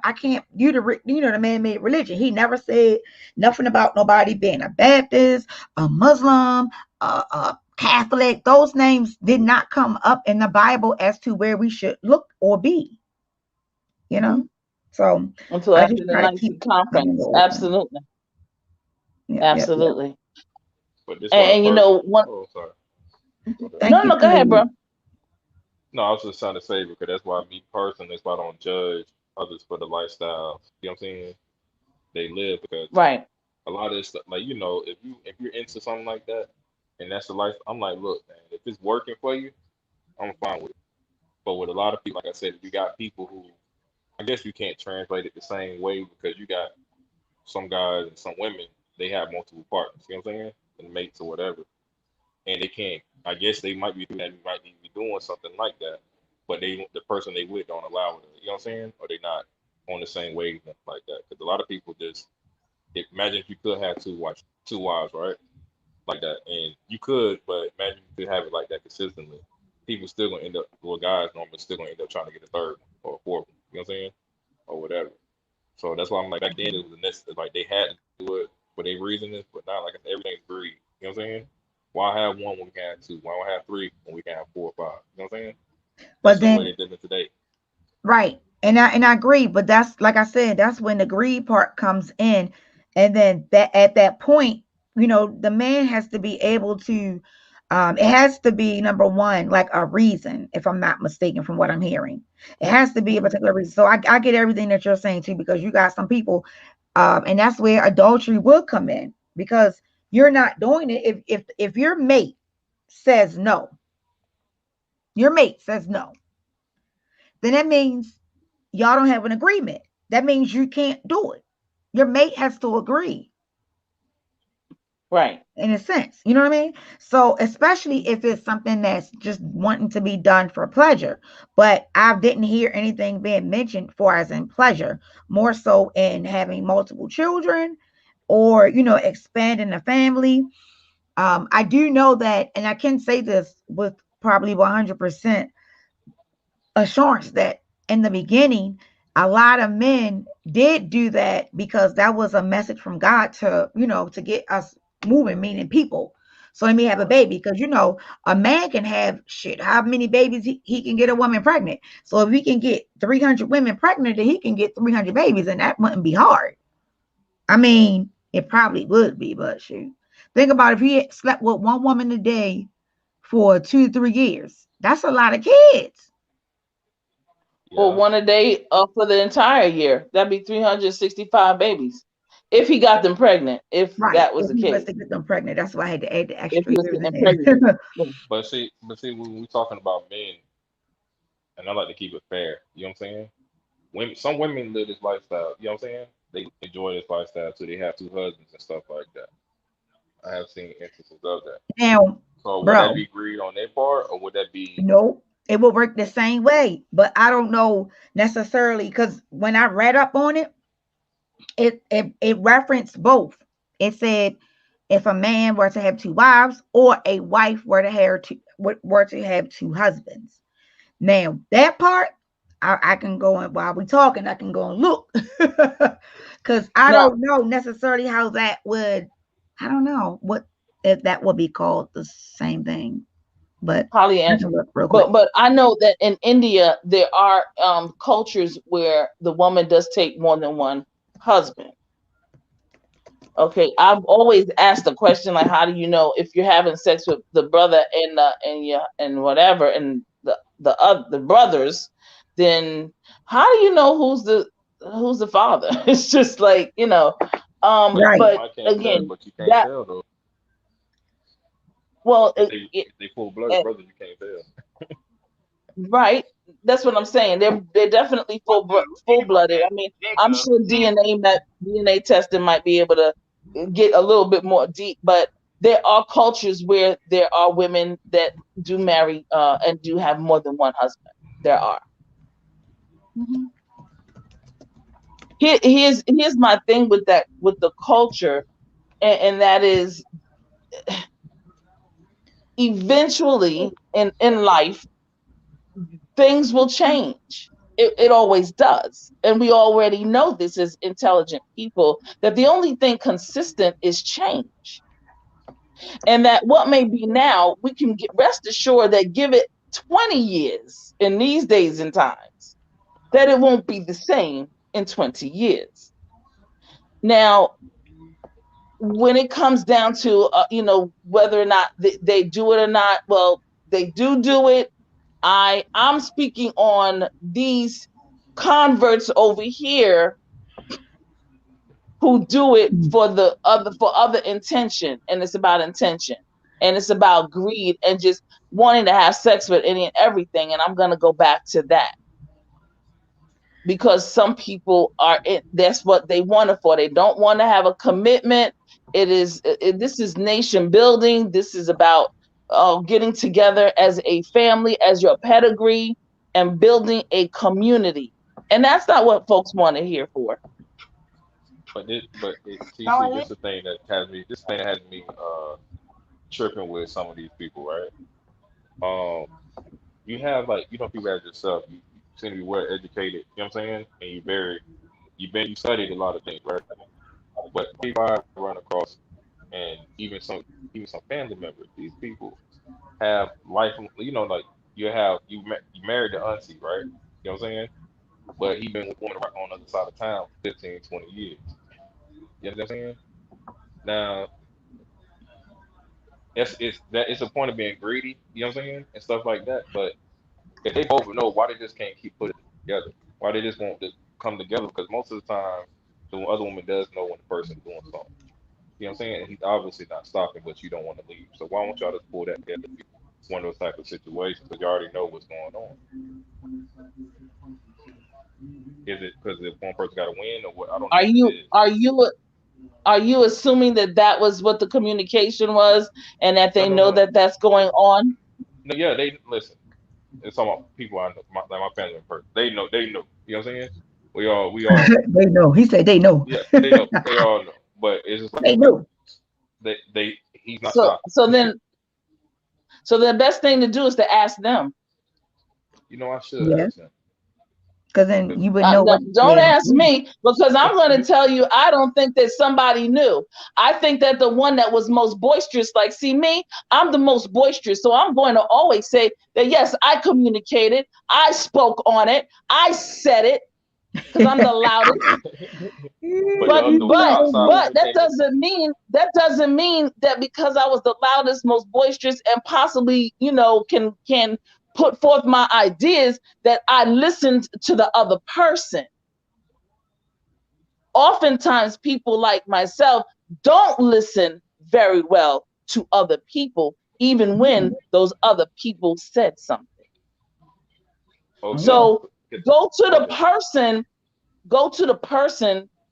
I can't do the man-made religion. He never said nothing about nobody being a Baptist, a Muslim, a Catholic. Those names did not come up in the Bible as to where we should look or be, you Mm-hmm. know? So Until I after just the try to keep Nicene my window Conference. open. Absolutely. Yep, yep, yep. Absolutely. But this why And one. oh sorry. Go ahead. Thank No, you no, go for ahead, bro. No, I was just trying to say because that's why me personally, that's why I don't judge others for the lifestyle. You know what I'm saying? They live because Right. a lot of this stuff, like if you're into something like that, and that's the life, I'm like, look, man, if it's working for you, I'm fine with it. But with a lot of people, like I said, you got people who, I guess you can't translate it the same way because you got some guys and some women, they have multiple partners. You know what I'm saying? And mates or whatever, and they can't. I guess they might be doing that, might be doing something like that, but the person they with don't allow it. You know what I'm saying? Or they not on the same wavelength like that. Because a lot of people just imagine if you could have two wives, right? Like that, and you could, but imagine you could have it like that consistently. People still gonna end up, well, guys normally still gonna end up trying to get a third or a fourth. You know what I'm saying? Or whatever. So that's why I'm like back then it was a necessity. Like they had to do it for their reasons, but not like everything's greed. You know what I'm saying? Why have one when we can have two? Why don't have three when we can have four or five? You know what I'm saying? That's But the way then, they're living today. right. And I agree, but that's like I said, that's when the greed part comes in. And then that at that point, the man has to be able to it has to be number one, like a reason, if I'm not mistaken from what I'm hearing. It has to be a particular reason. So I get everything that you're saying too, because you got some people, and that's where adultery will come in, because you're not doing it. If your mate says no, your mate says no, then that means y'all don't have an agreement. That means you can't do it. Your mate has to agree. Right. in a sense. You know what I mean? So especially if it's something that's just wanting to be done for pleasure. But I didn't hear anything being mentioned for as in pleasure, more so in having multiple children or, expanding the family. I do know that, and I can say this with probably 100% assurance that in the beginning, a lot of men did do that because that was a message from God to, to get us moving, meaning people. So let me have a Right. baby because, a man can have shit, how many babies he can get a woman pregnant. So if he can get 300 women pregnant, then he can get 300 babies, and that wouldn't be hard. I mean, it probably would be, but shoot. Think about if he slept with one woman a day for 2 to 3 years. That's a lot of kids. Or Yeah. one a day for the entire year. That'd be 365 babies. If he got them pregnant, if Right. that was If the he was case. to get them pregnant. That's why I had to add the If extra he was years getting in pregnant. there. Yeah. But see, when we talking about men, and I like to keep it fair. You know what I'm saying? Women, some women live this lifestyle. You know what I'm saying? They enjoy this lifestyle too. They have two husbands and stuff like that. I have seen instances of that. Now, So would that bro, be greed on their part, or would that be no, it will work the same way. But I don't know necessarily because when I read up on it, it referenced both. It said if a man were to have two wives or a wife were to have two husbands. Now that part, I can go and while we talking, I can go and look because I Now, don't know necessarily how that would. I don't know what if that would be called the same thing, but I can polyandry. look real quick. But I know that in India there are cultures where the woman does take more than one husband. Okay, I've always asked the question like, how do you know if you're having sex with the brother and whatever and the brothers, then how do you know who's the father? It's just like Right. you but might can't tell, again, but you can't that tell though. well, If they full blood it, brothers, you can't tell. right. That's what I'm saying. They're definitely full blooded. I mean, I'm sure DNA testing might be able to get a little bit more deep, but there are cultures where there are women that do marry and do have more than one husband. There are. Mhm. Here's my thing with that with the culture, and that is eventually in life things will change. It always does. And we already know this as intelligent people that the only thing consistent is change. And that what may be now, we can rest assured that give it 20 years in these days and times, that it won't be the same in 20 years. Now, when it comes down to, whether or not they do it or not, well, they do it. I'm speaking on these converts over here who do it for other intention, and it's about intention, and it's about greed and just wanting to have sex with any and everything. And I'm gonna go back to that because some people that's what they want it for. They don't want to have a commitment. This is nation building. This is about getting together as a family, as your pedigree, and building a community. And that's not what folks want to hear for. See, this is the thing that has me. This thing has me tripping with some of these people, right? Um, you have like people as yourself. You seem to be well educated. You know what I'm saying? And you studied a lot of things, right? But people I run across, and even some family members, these people have life. Like you married the auntie, right? You know what I'm saying? But he been with woman right on the other side of town for 15, 20 years. You know what I'm saying? Now, it's a point of being greedy, you know what I'm saying? And stuff like that. But if they both know, why they just can't keep putting it together? Why they just won't just come together? Because most of the time, the other woman does know when the person's doing something. You know what I'm saying? And he's obviously not stopping, but you don't want to leave. So why won't y'all just pull that together if it's one of those type of situations? Because you already know what's going on. Is it because if one person got to win or what? I don't know Are what it you is. are you Are you assuming that that was what the communication was, and that they know No. that that's going on? No, yeah, they listen. It's some people I know, like my family in person. They know. They know. You know what I'm saying? We all know. They know. He said they know. Yeah, they know. They all know. But it's just like They know. he's not So stopping. so then so the best thing to do is to ask them. You know, I should Yeah, ask him. because then you would know No, what. don't Yeah. ask me, because I'm going to tell you, I don't think that somebody knew. I think that the one that was most boisterous, like, see me, I'm the most boisterous. So I'm going to always say that, yes, I communicated. I spoke on it. I said it because I'm the loudest. But But the but outside but woman that came in. doesn't mean that because I was the loudest, most boisterous, and possibly, can put forth my ideas, that I listened to the other person. Oftentimes people like myself don't listen very well to other people, even when those other people said something. Okay. Yeah. So go to the Okay. person,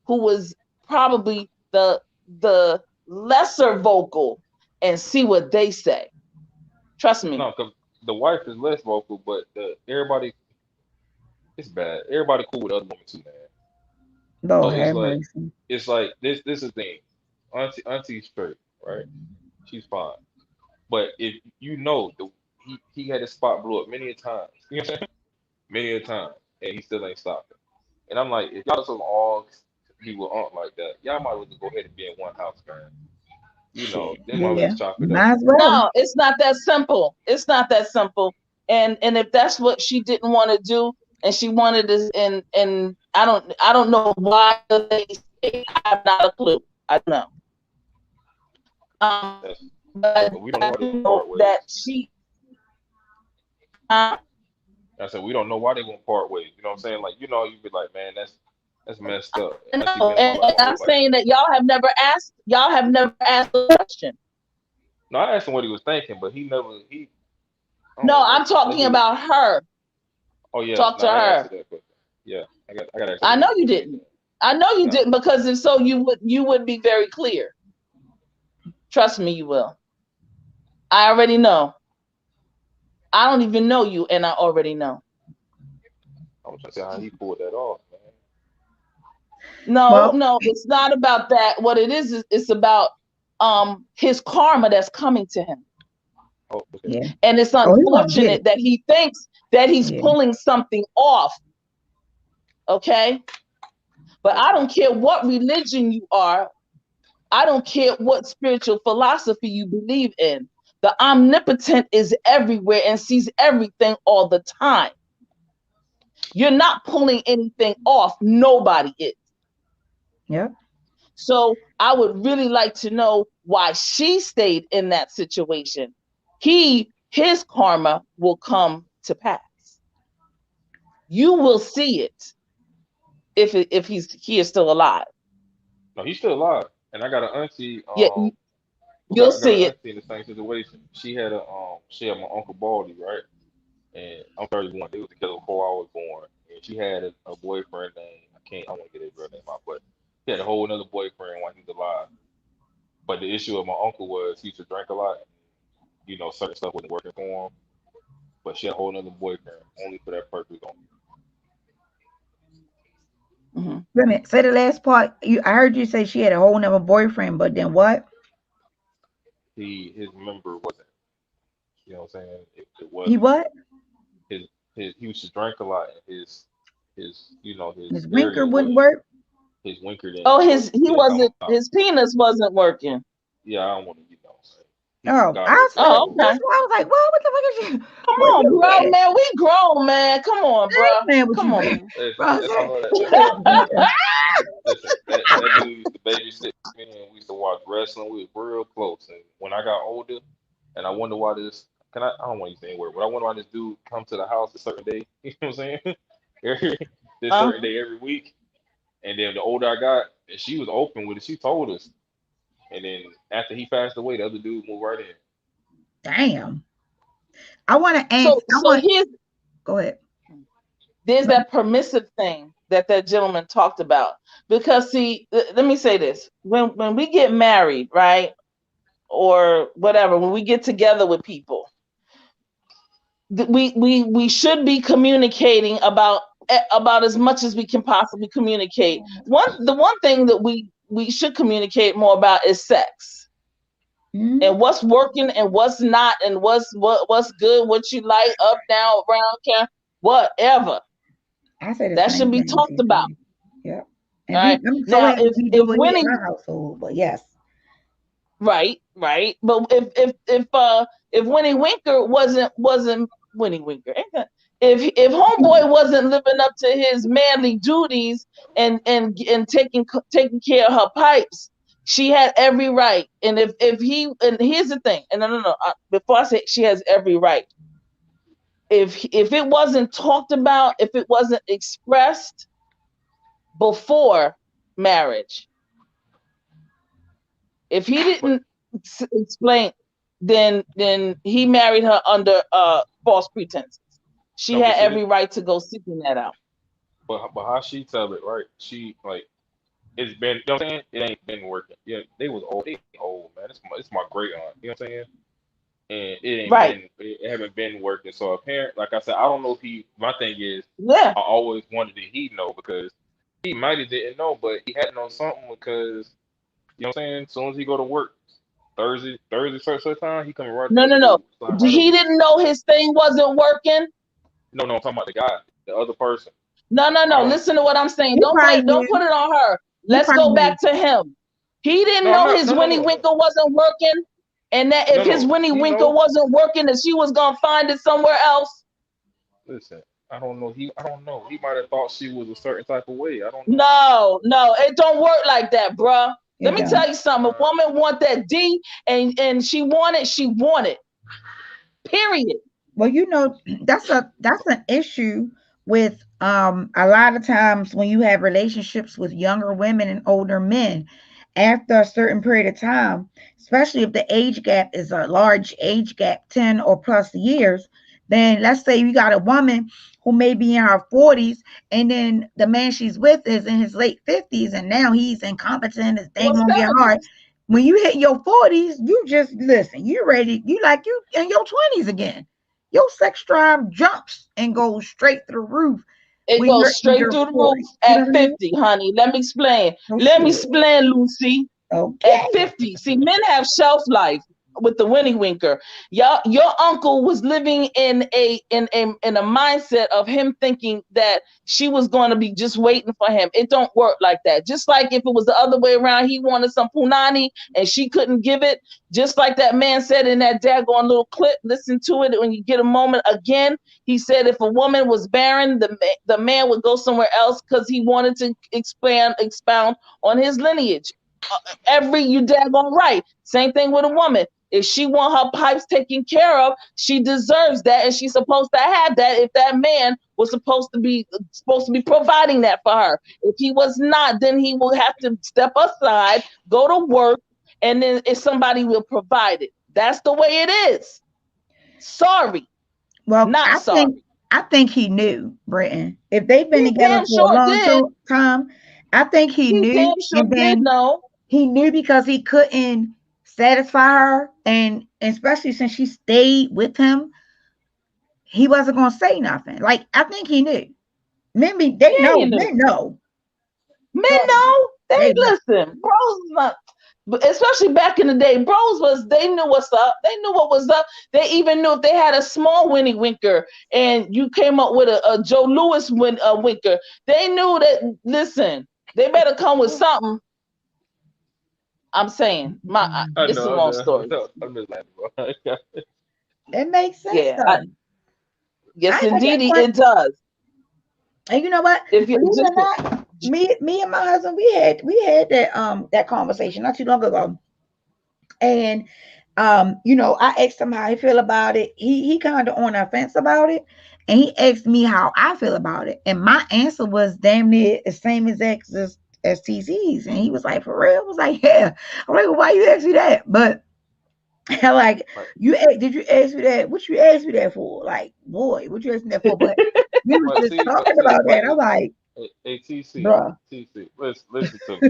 who was probably the lesser vocal, and see what they say. Trust me. No, because the wife is less vocal, but everybody it's bad. Everybody cool with other women too, man. So Lord have mercy. it's like this. This is the thing. Auntie's straight, right? She's fine. But if you know he had his spot blew up many a times. You know what I'm saying? Many a time, and he still ain't stopping. And I'm like, if y'all just all be with aunt like that, y'all might as well just go ahead and be in one house, man. You know, Shit. they might as well Yeah. just chop it up. Might as well. No, it's not that simple. It's not that simple. And if that's what she didn't want to do, and she wanted to, and I don't know why they say, I have not a clue. I don't know. That's But but we don't know I why they're do gonna know part ways. that she. Uh, I said we don't know why they're gonna part ways. You know what I'm saying? Like, you know, you'd be like, man, that's messed up. Auntie no, been in my life and my I'm whole life. saying that y'all have never asked the question. No, I asked him what he was thinking, but he I don't No, know. I'm talking Maybe about her. oh yeah, Talk no, to I ain't asked her. her that question. Yeah, I got to ask her I what know she you what she didn't. think. I know you No, didn't, because if so, you would be very clear. Trust me, you will. I already know. I don't even know you, and I already know. I'm trying to see how he pulled that off, man. No, Well, no, it's not about that. What it is it's about his karma that's coming to him. Oh, okay. yeah. And it's Oh, he gonna get unfortunate it. that he thinks that he's Yeah. pulling something off. Okay? But I Okay. don't care what religion you are. I don't care what spiritual philosophy you believe in. The omnipotent is everywhere and sees everything all the time. You're not pulling anything off. Nobody is. Yep. So I would really like to know why she stayed in that situation. His karma will come to pass. You will see it if he is still alive. No, he's still alive. And I got an auntie, Yeah, you'll I got see an it. auntie in the same situation. She had my uncle Baldy, right? And I'm 31. They was together before I was born. And she had a boyfriend named I want to get his real name out, but he had a whole another boyfriend while he was alive. But the issue of my uncle was he used to drink a lot. You know, certain stuff wasn't working for him. But she had a whole another boyfriend only for that purpose. Mhm. Wait a minute. Say the last part. I heard you say she had a whole nother boyfriend, but then what? His member wasn't. You know what I'm saying? It He wasn't. what? His he used to drink a lot. And his his His winker area wouldn't wasn't. work. His winker Oh, didn't come out. his penis wasn't working. Yeah, I don't want to, Oh, God I knows was what he like, Oh, doing. okay. that's why I was like, well, what the fuck is you? Come What on, you bro, been? man. We grown, man. Come on, I bro. ain't playing with Come you, on, baby. man. Bro, That's I say- know listen, that dude used to babysit me and we used to watch wrestling. We were real close. And when I got older, and I wonder why I don't want to use the N word, but I wonder why this dude come to the house a certain day. You know what I'm saying? Every this certain day every week. And then the older I got, and she was open with it. She told us. And then after he passed away, the other dude moved right in. damn. I want to ask. So here's Go ahead. there's No, that permissive thing. that gentleman talked about. Because see, let me say this: when we get married, right, or whatever, when we get together with people, we should be communicating about as much as we can possibly communicate. The one thing that we should communicate more about is sex. Mhm. And what's working and what's not, and what's good, what you like, up, down, around, whatever. I say the That same should be thing, talked about. TC. Yep. All And right. I'm so Now, happy we if do it Winnie, in our household. But yes. right. But if Winnie Winker wasn't Winnie Winker, ain't that? If homeboy wasn't living up to his manly duties and taking care of her pipes, she had every right. And if he, and here's the thing, and no, before I say she has every right, if it wasn't talked about, if it wasn't expressed before marriage, if he didn't explain, then he married her under false pretenses. She No, but had see, every right to go seeking that out. but how she tell it, right? She like it's been, you know what I'm saying? It ain't been working. Yeah, they old man. It's my great aunt. You know what I'm saying? And Right. it haven't been working. So apparent, like I said, I don't know if he. My thing is, Yeah. I always wondered if he know, because he might have didn't know, but he had to know something, because you know what I'm saying. As soon as he go to work Thursday, certain time, he coming right No, there at no, the no. door, slide right over He there. didn't know his thing wasn't working. No, I'm talking about the guy, the other person. No. I don't. Listen to what I'm saying. He probably Don't knew. put it on her. He Let's probably go knew. back to him. He didn't No, I'm know not. his No, no, Winnie no, no, Winkle wasn't working, and that if no, his no. Winnie He Winkle know. wasn't working, that she was gonna find it somewhere else. Listen, I don't know. I don't know. He might have thought she was a certain type of way. I don't know. No, it don't work like that, bruh. Let It me don't. tell you something. A woman want that D, and she want it. Period. Well, that's an issue with a lot of times when you have relationships with younger women and older men. After a certain period of time, especially if the age gap is a large age gap, 10 or plus years, then let's say you got a woman who may be in her 40s, and then the man she's with is in his late 50s, and now he's incompetent, his thing Or gonna get hard. 70s. When you hit your 40s, you just listen, you ready, you in your 20s again. Your sex drive jumps and goes straight through the roof It when goes you're in straight your through the roof 40s. You know at what I mean? 50, honey. Let me explain. Oh Let me shit. explain, Lucy. Okay. At 50. See, men have shelf life with the Winnie Winker. Your uncle was living in a mindset of him thinking that she was going to be just waiting for him. It don't work like that. Just like if it was the other way around, he wanted some punani and she couldn't give it. Just like that man said in that daggone little clip, listen to it when you get a moment again. He said if a woman was barren, the man would go somewhere else because he wanted to expound on his lineage. You daggone right. Same thing with a woman. If she want her pipes taken care of, she deserves that, and she's supposed to have that. If that man was supposed to be providing that for her, if he was not, then he will have to step aside, go to work, and then if somebody will provide it. That's the way it is. Sorry, Well, not sorry. I think he knew, Britton. If they've been He together damn for a sure long did. time, I think he He knew, damn sure and did then know. he knew because he couldn't satisfy her, and especially since she stayed with him, he wasn't gonna say nothing. Like I think he knew. Maybe they Yeah, know. he knew. Men know. Men Trust me, know. They they know. listen. Bros not, but especially back in the day, they knew what's up. They knew what was up. They even knew if they had a small Winnie Winker and you came up with a Joe Louis Winker, they knew that. Listen, they better come with something. I'm saying, it's a I long know. story. I'm just laughing, bro. It makes sense Yeah, though. I yes, ain't got that indeedy, point. it does. And you know what? If you Believe it just or not, me and my husband, we had that conversation not too long ago. And I asked him how he feel about it. He kind of on the fence about it. And he asked me how I feel about it. And my answer was damn near the same exact as TC's. And he was like, for real? I was like, yeah. I'm like, well, why you ask me that? But like Right. did you ask me that? What you asked me that for? Like, boy, what you asked me that for? But we was But just see, talking about that. I'm like, Hey, TC, bruh. listen to me.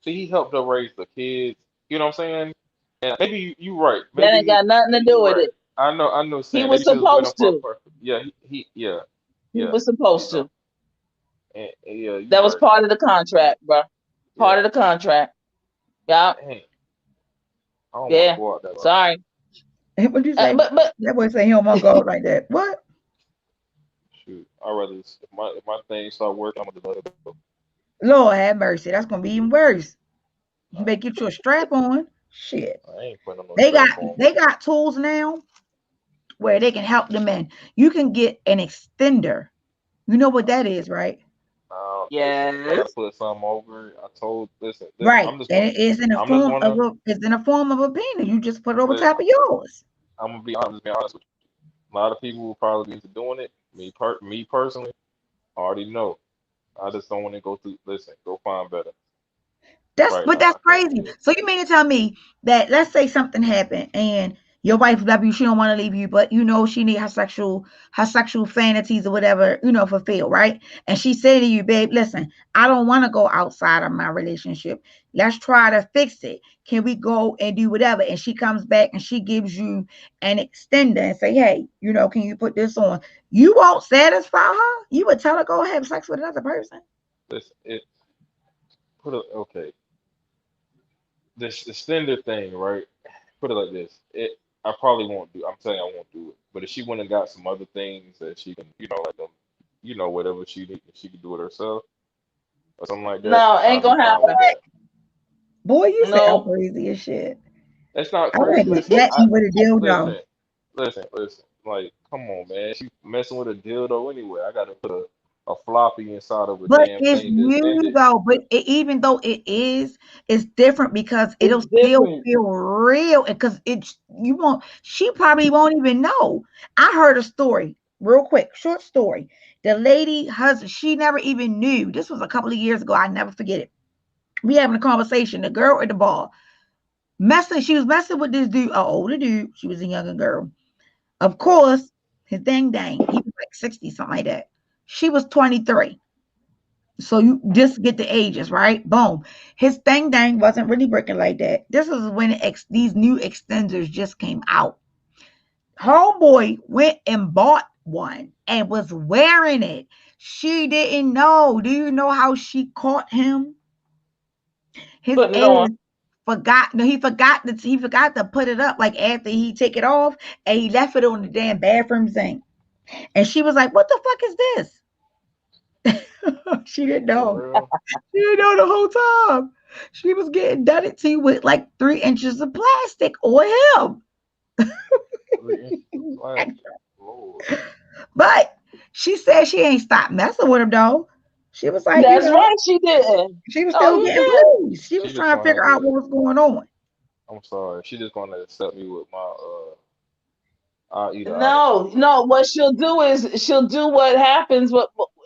See, he helped her raise the kids. You know what I'm saying? And maybe you right. That ain't got nothing to do You with right. it. I know. He Saying was maybe she was with him supposed for a to. purpose. Yeah, He yeah. was You supposed know, to. and yeah, you That was right. part of the contract, bro. Yeah. Part of the contract. Yeah, Dang, I don't want to yeah. go out that way. Sorry. What'd you say? But That boy say he don't want to go out like that. What? Shoot, I rather if my thing start working, I'm gonna let it go. Lord have mercy. That's gonna be even worse. You Nah, better get you a strap on. Shit. I ain't putting on no They strap got on. they got tools now where they can help them in. You can get an extender. You know what that is, right? Now, listen, if I gotta yes. put something over it, listen. Right. I'm just And one. it is in the I'm just form one of of. a penis. You just put it over Listen, top of yours. I'm gonna be honest. Be honest with you. A lot of people will probably be into doing it. Me personally, I already know. I just don't want to go through. Listen, go find better. Right But now, that's I can't crazy. do it. So you mean to tell me that let's say something happened and your wife love you, she don't want to leave you, but you know she need her sexual fantasies or whatever, fulfilled, right? And she say to you, babe, listen, I don't want to go outside of my relationship. Let's try to fix it. Can we go and do whatever? And she comes back and she gives you an extender and say, hey, can you put this on? You won't satisfy her. You would tell her go have sex with another person. Listen, okay. This extender thing, right? Put it like this. I probably won't do. I'm telling you, I won't do it. But if she went and got some other things that she can, like them, whatever she can do it herself or something like that, No, ain't I'll be gonna fine with happen. that. Boy, you sound No. crazy as shit. That's not I crazy. wouldn't let me with a dildo. Listen, listen. Like, come on, man. She messing with a dildo anyway. I gotta put a floppy inside of a But damn it's thing to extend new it. though. But even though it is, it's different because It's it'll still different. feel real. Because it's you won't. She probably won't even know. I heard a story, real quick, short story. The lady husband, she never even knew. This was a couple of years ago. I never forget it. We having a conversation. The girl at the bar messing. She was messing with this dude, an older dude. She was a younger girl. Of Right. course, his dang. He was like 60, something like that. She was 23. So you just get the ages, right? Boom. His dang wasn't really breaking like that. This is when these new extenders just came out. Homeboy went and bought one and was wearing it. She didn't know. Do you know how she caught him? His Putting it ass on. forgot. No, he forgot to put it up like after he take it off and he left it on the damn bathroom sink. And she was like, "What the fuck is this?" She didn't For know. real. She didn't know the whole time. She was getting done it to with like 3 inches of plastic on him. 3 inches of plastic. Lord. But she said she ain't stopped messing with him though. She was like, That's right, she didn't. she was Oh, still you getting did. bruised. She was She just trying to gonna have figure out to. what was going on. I'm sorry. She just gonna accept me with my. I'll eat her out or No, something. no. What she'll do is she'll do what happens.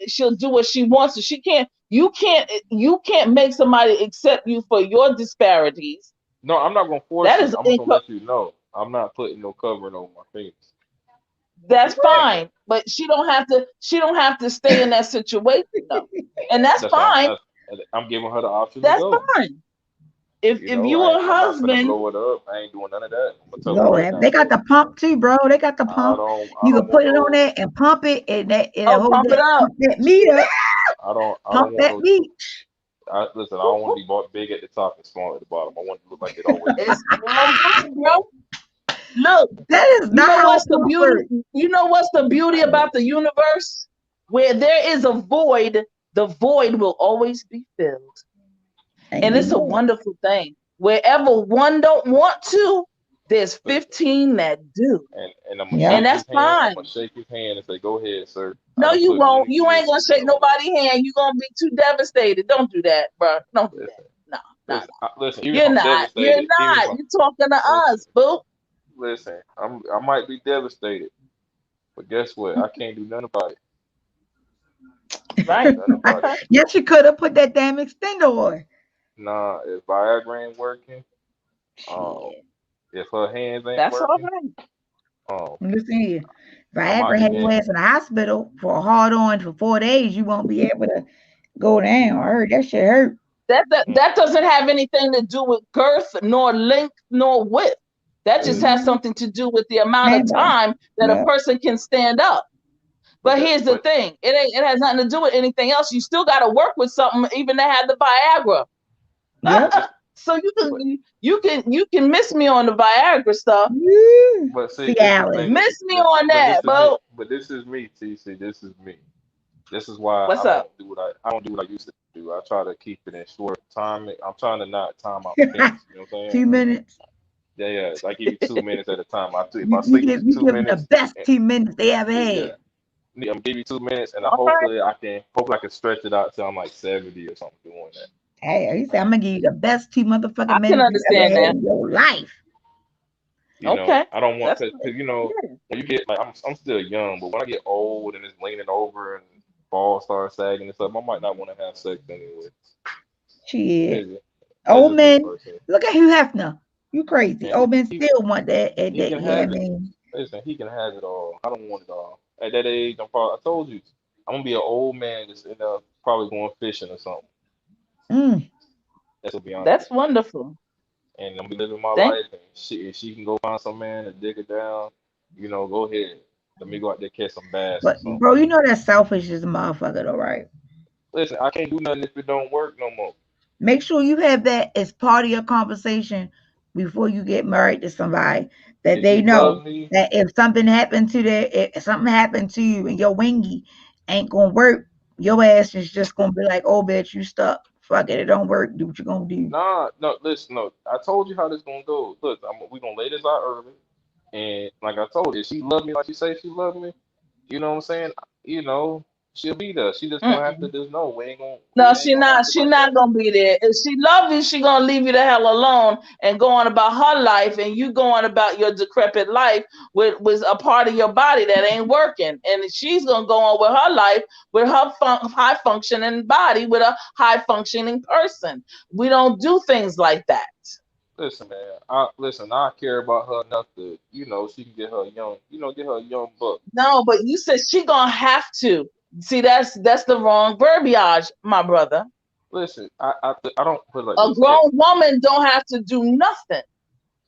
She'll do what she wants to. She can't. You can't make somebody accept you for your disparities. No, I'm not gonna force That it. is I'm just gonna let you know. I'm not putting no covering over my face. that's That's fine. But she don't have to. She don't have to stay in that situation though, and that's that's all. fine. I'm giving her the option to That's go. fine. If you a I'm not gonna husband, blow it up. I ain't doing none of that. I'm gonna tell her right Lord, now. they got Look, the pump too, bro. They got the I pump. don't. I You don't can want put it on no. there and pump it, and oh, hold pump it up. that meter, I don't. I don't pump want that no. meat. Listen. I don't want to be bought big at the top and small at the bottom. I want it to look like it always been. It's all good, bro. Look, That is you not know how what's a the pump beauty? works. You know what's the beauty about the universe? Where there is a void, the void will always be filled. And it's a Amen. wonderful thing. Wherever one don't want to, there's Listen. 15 that do. And I'm gonna Yeah. And shake that's his hand. I'm fine. gonna shake his hand and say, "Go ahead, sir. I No, done you put won't. many You ain't years gonna in shake over this." nobody's hand. You're gonna be too devastated. Don't do that, bro. Don't do that. Listen, No, no, no. listen. Even if You're I'm not. You're devastated, even if not. I'm You're talking to listen, us, boo. listen. I might be devastated, but guess what? I can't do nothing about it. Can't do Right. nothing about it. Yes, you could have put that damn extender on. Nah, if Viagra ain't working, um, Shit. if her hands ain't That's all working, right. Listen here. I'm out Viagra the had you game. ass in the hospital for a hard on for 4 days. You won't be able to go down. I heard that shit hurt. That doesn't have anything to do with girth, nor length, nor width. That just has something to do with the amount of Stand up. time that a Yeah. person can stand up. But here's the But thing: it has nothing to do with anything else. You still got to work with something, even that had the Viagra. Yep. So you can miss me on the Viagra stuff. but see, See, this is the Alice. thing. Miss me on But that, this is me. bro. But this is me, TC. This is me. This is why What's up? I don't do what I used to do. I try to keep it in short time. I'm trying to not time out minutes. You know what I'm saying? 2 minutes. Yeah. I give you 2 minutes at a time. If I You sleep give for you two give them the minutes, best 2 minutes they ever yeah, had. I'm give you 2 minutes, and All right. hopefully I can stretch it out till I'm like 70 or something doing that. Hey, he said, I'm gonna give you the best 2 motherfucking I can minutes you ever understand had that. in your life. Okay. I don't want That's because yeah. when you get like I'm still young, but when I get old and it's leaning over and balls start sagging and stuff, I might not want to have sex anyway. Shit. That's Old just me men, personally. look at Hugh Hefner. You crazy. And Old men still want that. he can Yeah, I have it. mean, Listen, he can have it all. I don't want it all. At that age, I told you, I'm gonna be an old man just probably going fishing or something. mm, That's to be honest That's with you. wonderful. And I'm gonna be living my Thank life. And if she can go find some man to dig it down, go ahead. Let me go out there catch some bass or but something. bro, you know that's selfish as a motherfucker though, right? Listen, I can't do nothing if it don't work no more. Make sure you have that as part of your conversation before you get married to somebody, that If they you know love me, that if something happened to if something happened to you and your wingy ain't gonna work, your ass is just gonna be like, oh bitch, you stuck. Fuck it, it don't work. Do what you gonna do. nah, no, listen, no. I told you how this gonna go. Look, we gonna lay this out early, and like I told you, if she love me like she say she love me, you know what I'm saying? You know, she'll be there. She just gonna have to Mm-mm. just know No, we ain't she gonna not. rock it She like not that. gonna be there. If she love you, she gonna leave you the hell alone and go on about her life, and you go on about your decrepit life with a part of your body that ain't working, and she's gonna go on with her life with her high functioning body with a high functioning person. We don't do things like that. Listen, man. I care about her enough to, she can get her get her a young buck. No, but you said she gonna have to. See, that's the wrong verbiage, my brother. Listen, I don't put it like A this. grown woman don't have to do nothing.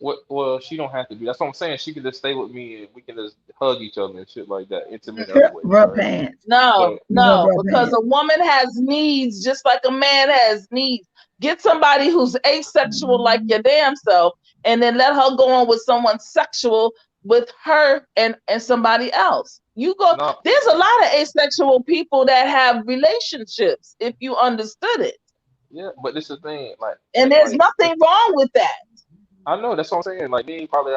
What? Well, she don't have to be. That's what I'm saying. She can just stay with me and we can just hug each other and shit like that, intimate other ways, Rub right? pants. But No, You gonna no, rub because pants. a woman has needs just like a man has needs. Get somebody who's asexual like your damn self, and then let her go on with someone sexual with her and somebody else. You go. no, There's a lot of asexual people that have relationships, if you understood it, yeah, but this is the thing, and there's nothing wrong with that. I know that's what I'm saying. Like me, probably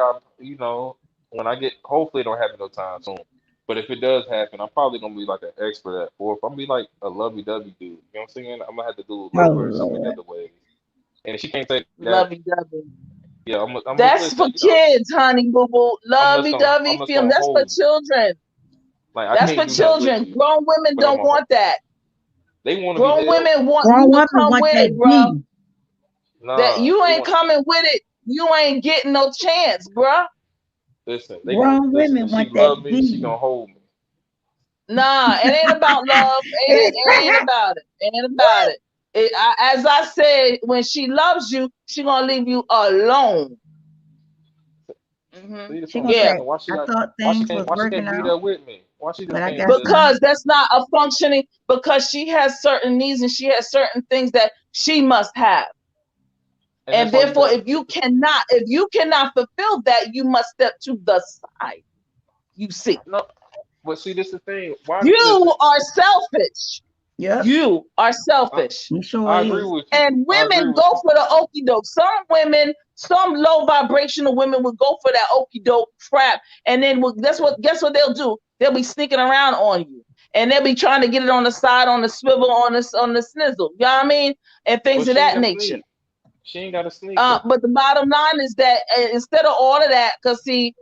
when I get, hopefully it don't happen no time soon. But if it does happen, I'm probably gonna be like an expert at fourth. I'm gonna be like a lovey-dovey dude. You know what I'm saying? I'm gonna have to Oh love her in so many Lord. other ways. And if she can't take that, Lovey dovey. yeah, I'm gonna That's listen. for kids, honey, boo boo. Lovey I'm dovey just film. gonna That's for hold you. children. Like I That's can't for do nothing with children. you, Grown women but don't want that. they want to be Grown held. women want Grown you to woman come want with that it, bro. D. That Nah, you they ain't want. coming with it. You ain't getting no chance, bro. Listen, they gonna Grown listen. women If she want that love me, she D. gonna hold me. Nah, it ain't about love. Ain't about it. Ain't about it. As I said, when she loves you, she gonna leave you alone. See, that's She what I'm gonna Yeah. saying. say, I thought things was Why she working can't be out, there with me? Why she but just I can't guess just not. Because that's not a functioning, because she has certain needs and she has certain things that she must have. and And that's why you therefore, got if you cannot fulfill that, you must step to the side. You see, no. But see, this is the thing. Why? Listen, you are selfish. Yep, You are I, selfish. he sure I agree is. with you. And I agree women with go you. for the okey doke. Some women, some low vibrational women will go for that okey doke crap. And then guess what they'll do? They'll be sneaking around on you. And they'll be trying to get it on the side, on the swivel, on the snizzle. You know what I mean? And things But of she ain't that got to nature. sneak. She ain't got to sneak though. But the bottom line is that instead of all of that, because see,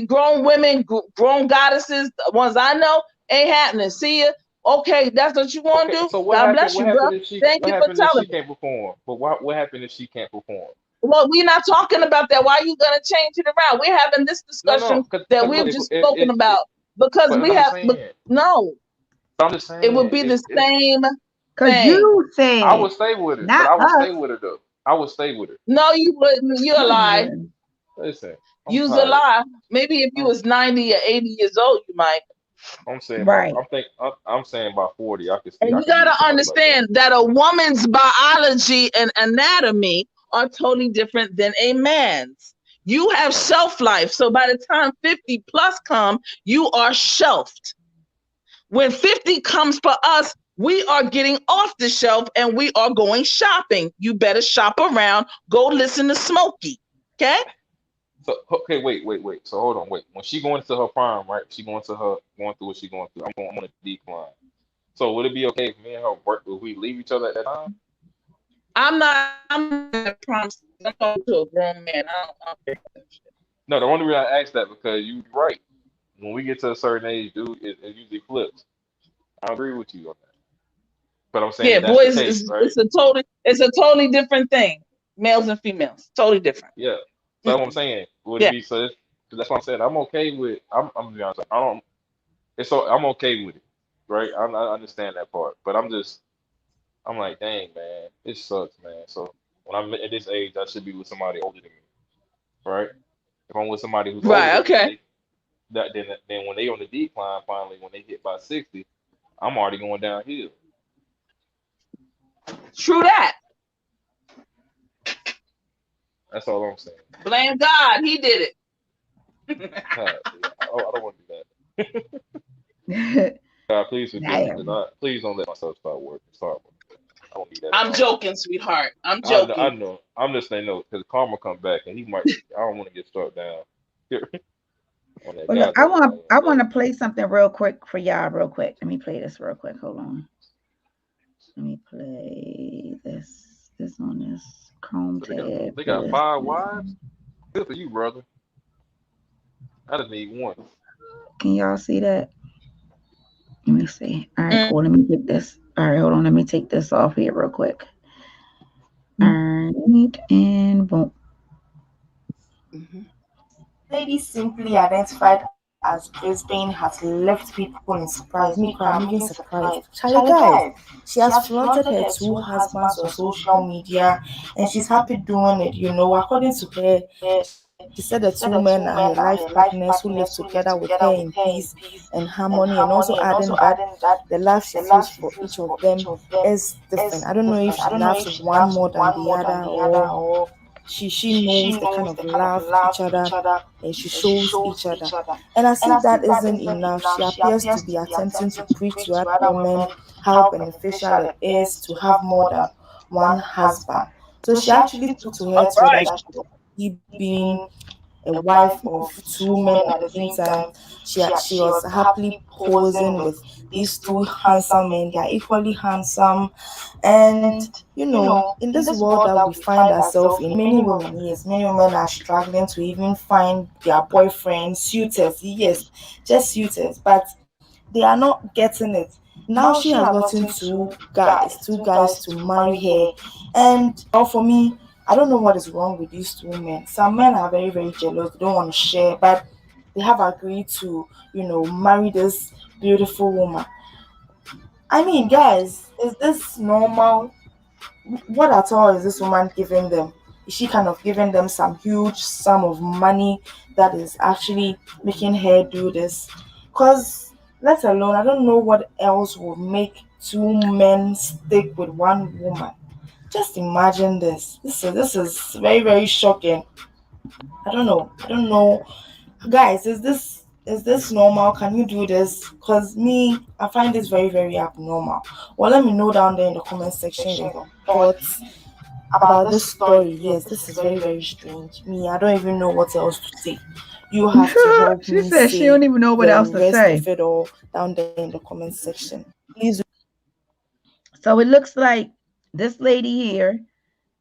grown women, grown goddesses, the ones I know, ain't happening. See ya. Okay, that's what you want to Okay, do. so what God happened? bless you, bro. Thank What you for happened if she telling me. can't perform? But what happened if she can't perform? Well, we're not talking about that. Why are you gonna change it around? We're having this No, discussion because that look, we've just spoken about because but we I'm just have. saying. No, But I'm just it would saying. be the It's. same Cause thing. you I said, would stay with it, but not I would stay us. with it though. I would stay with it. No, you wouldn't. You're a No, you lie. wouldn't. Listen, I'm You's a tired. lie. Maybe if you I'm, was 90 or 80 years old, you might. I'm saying about. Right. I'm saying about 40. I can see. And I you can be with gotta somebody like that. understand that a woman's biology and anatomy are totally different than a man's. You have shelf life. So by the time 50 plus come, you are shelved. When 50 comes for us, we are getting off the shelf and we are going shopping. You better shop around. Go listen to Smokey. Okay? So okay, wait. So hold on, wait. When she going into her prime, right? She going through what she going through. I'm on a decline. So would it be okay if me and her work? If we leave each other at that time? I'm not promising. I'm talking to a grown man. I don't No, the only reason I asked that because you're right. When we get to a certain age, dude, it usually flips. I agree with you on that. But I'm saying Yeah, if that's the boys, case, right? it's a totally different thing. Males and females, totally different. Yeah. So that's what I'm Mm-mm. saying. Would it Yeah, be so? That's what I'm saying. I'm okay with. I'm gonna be honest. I don't. It's so I'm okay with it, right? I understand that part, but I'm like, dang, man, it sucks, man. So when I'm at this age, I should be with somebody older than me, right? If I'm with somebody who's older right. than me, Okay, then when they on the decline, finally, when they hit by 60, I'm already going downhill. true that. That's all I'm saying. Blame God, He did it. I don't want to do that. God, please forgive me. Damn. Please don't let myself start working. Start working. I don't need that at I'm all. joking, sweetheart. I'm I know. I joking. know. I'm just saying no, because karma come back and he might. I don't want to get struck down on that. Well, look, God don't want I that. want to play something real quick for y'all, real quick. Let me play this real quick. Hold on. Let me play this. This on this Chrome So tab. they got This. 5 wives. Good for you, brother. I just need one. Can y'all see that? Let me see. All right, Mm. cool. Let me get this. All right, hold on. Let me take this off here real quick. All right, and boom. Mhm. Lady simply identified as lesbian has left people in surprise. Me, cry, I'm even surprised. Charlie, guys, she has flaunted her two husbands on social media and she's happy doing it. You know, according to her, she said the two men are her life partners who live together with her in peace and harmony, and also adding that the love she feels for each of them is different. I don't know if she loves one more than the other, or she knows the kind of love each other she shows each other. And as if that isn't enough, she appears to be attempting to preach to other women how beneficial it is to have more than one husband. So she actually took to her Twitter that she being a wife of two men at the same time. She was happily posing with these two handsome men. They are equally handsome, and you know, in this world that we find ourselves in, many women, yes, many women are struggling to even find their boyfriends, suitors, yes, just suitors, but they are not getting it. Now she has gotten two guys to marry her, and well, for me, I don't know what is wrong with these two men. Some men are very, very jealous, they don't want to share, but they have agreed to, marry this beautiful woman. I mean, guys, is this normal? What at all is this woman giving them? Is she kind of giving them some huge sum of money that is actually making her do this? Because, let alone, I don't know what else would make two men stick with one woman. Just imagine this. This is very, very shocking. I don't know. I don't know, guys. Is this normal? Can you do this? Because me, I find this very, very abnormal. Well, let me know down there in the comment section your thoughts about this story. Yes, this is very, very strange. Me, I don't even know what else to say. You have to help She me said she say don't even know what the else to rest say. of it all down there in the comment section. Please. So it looks like this lady here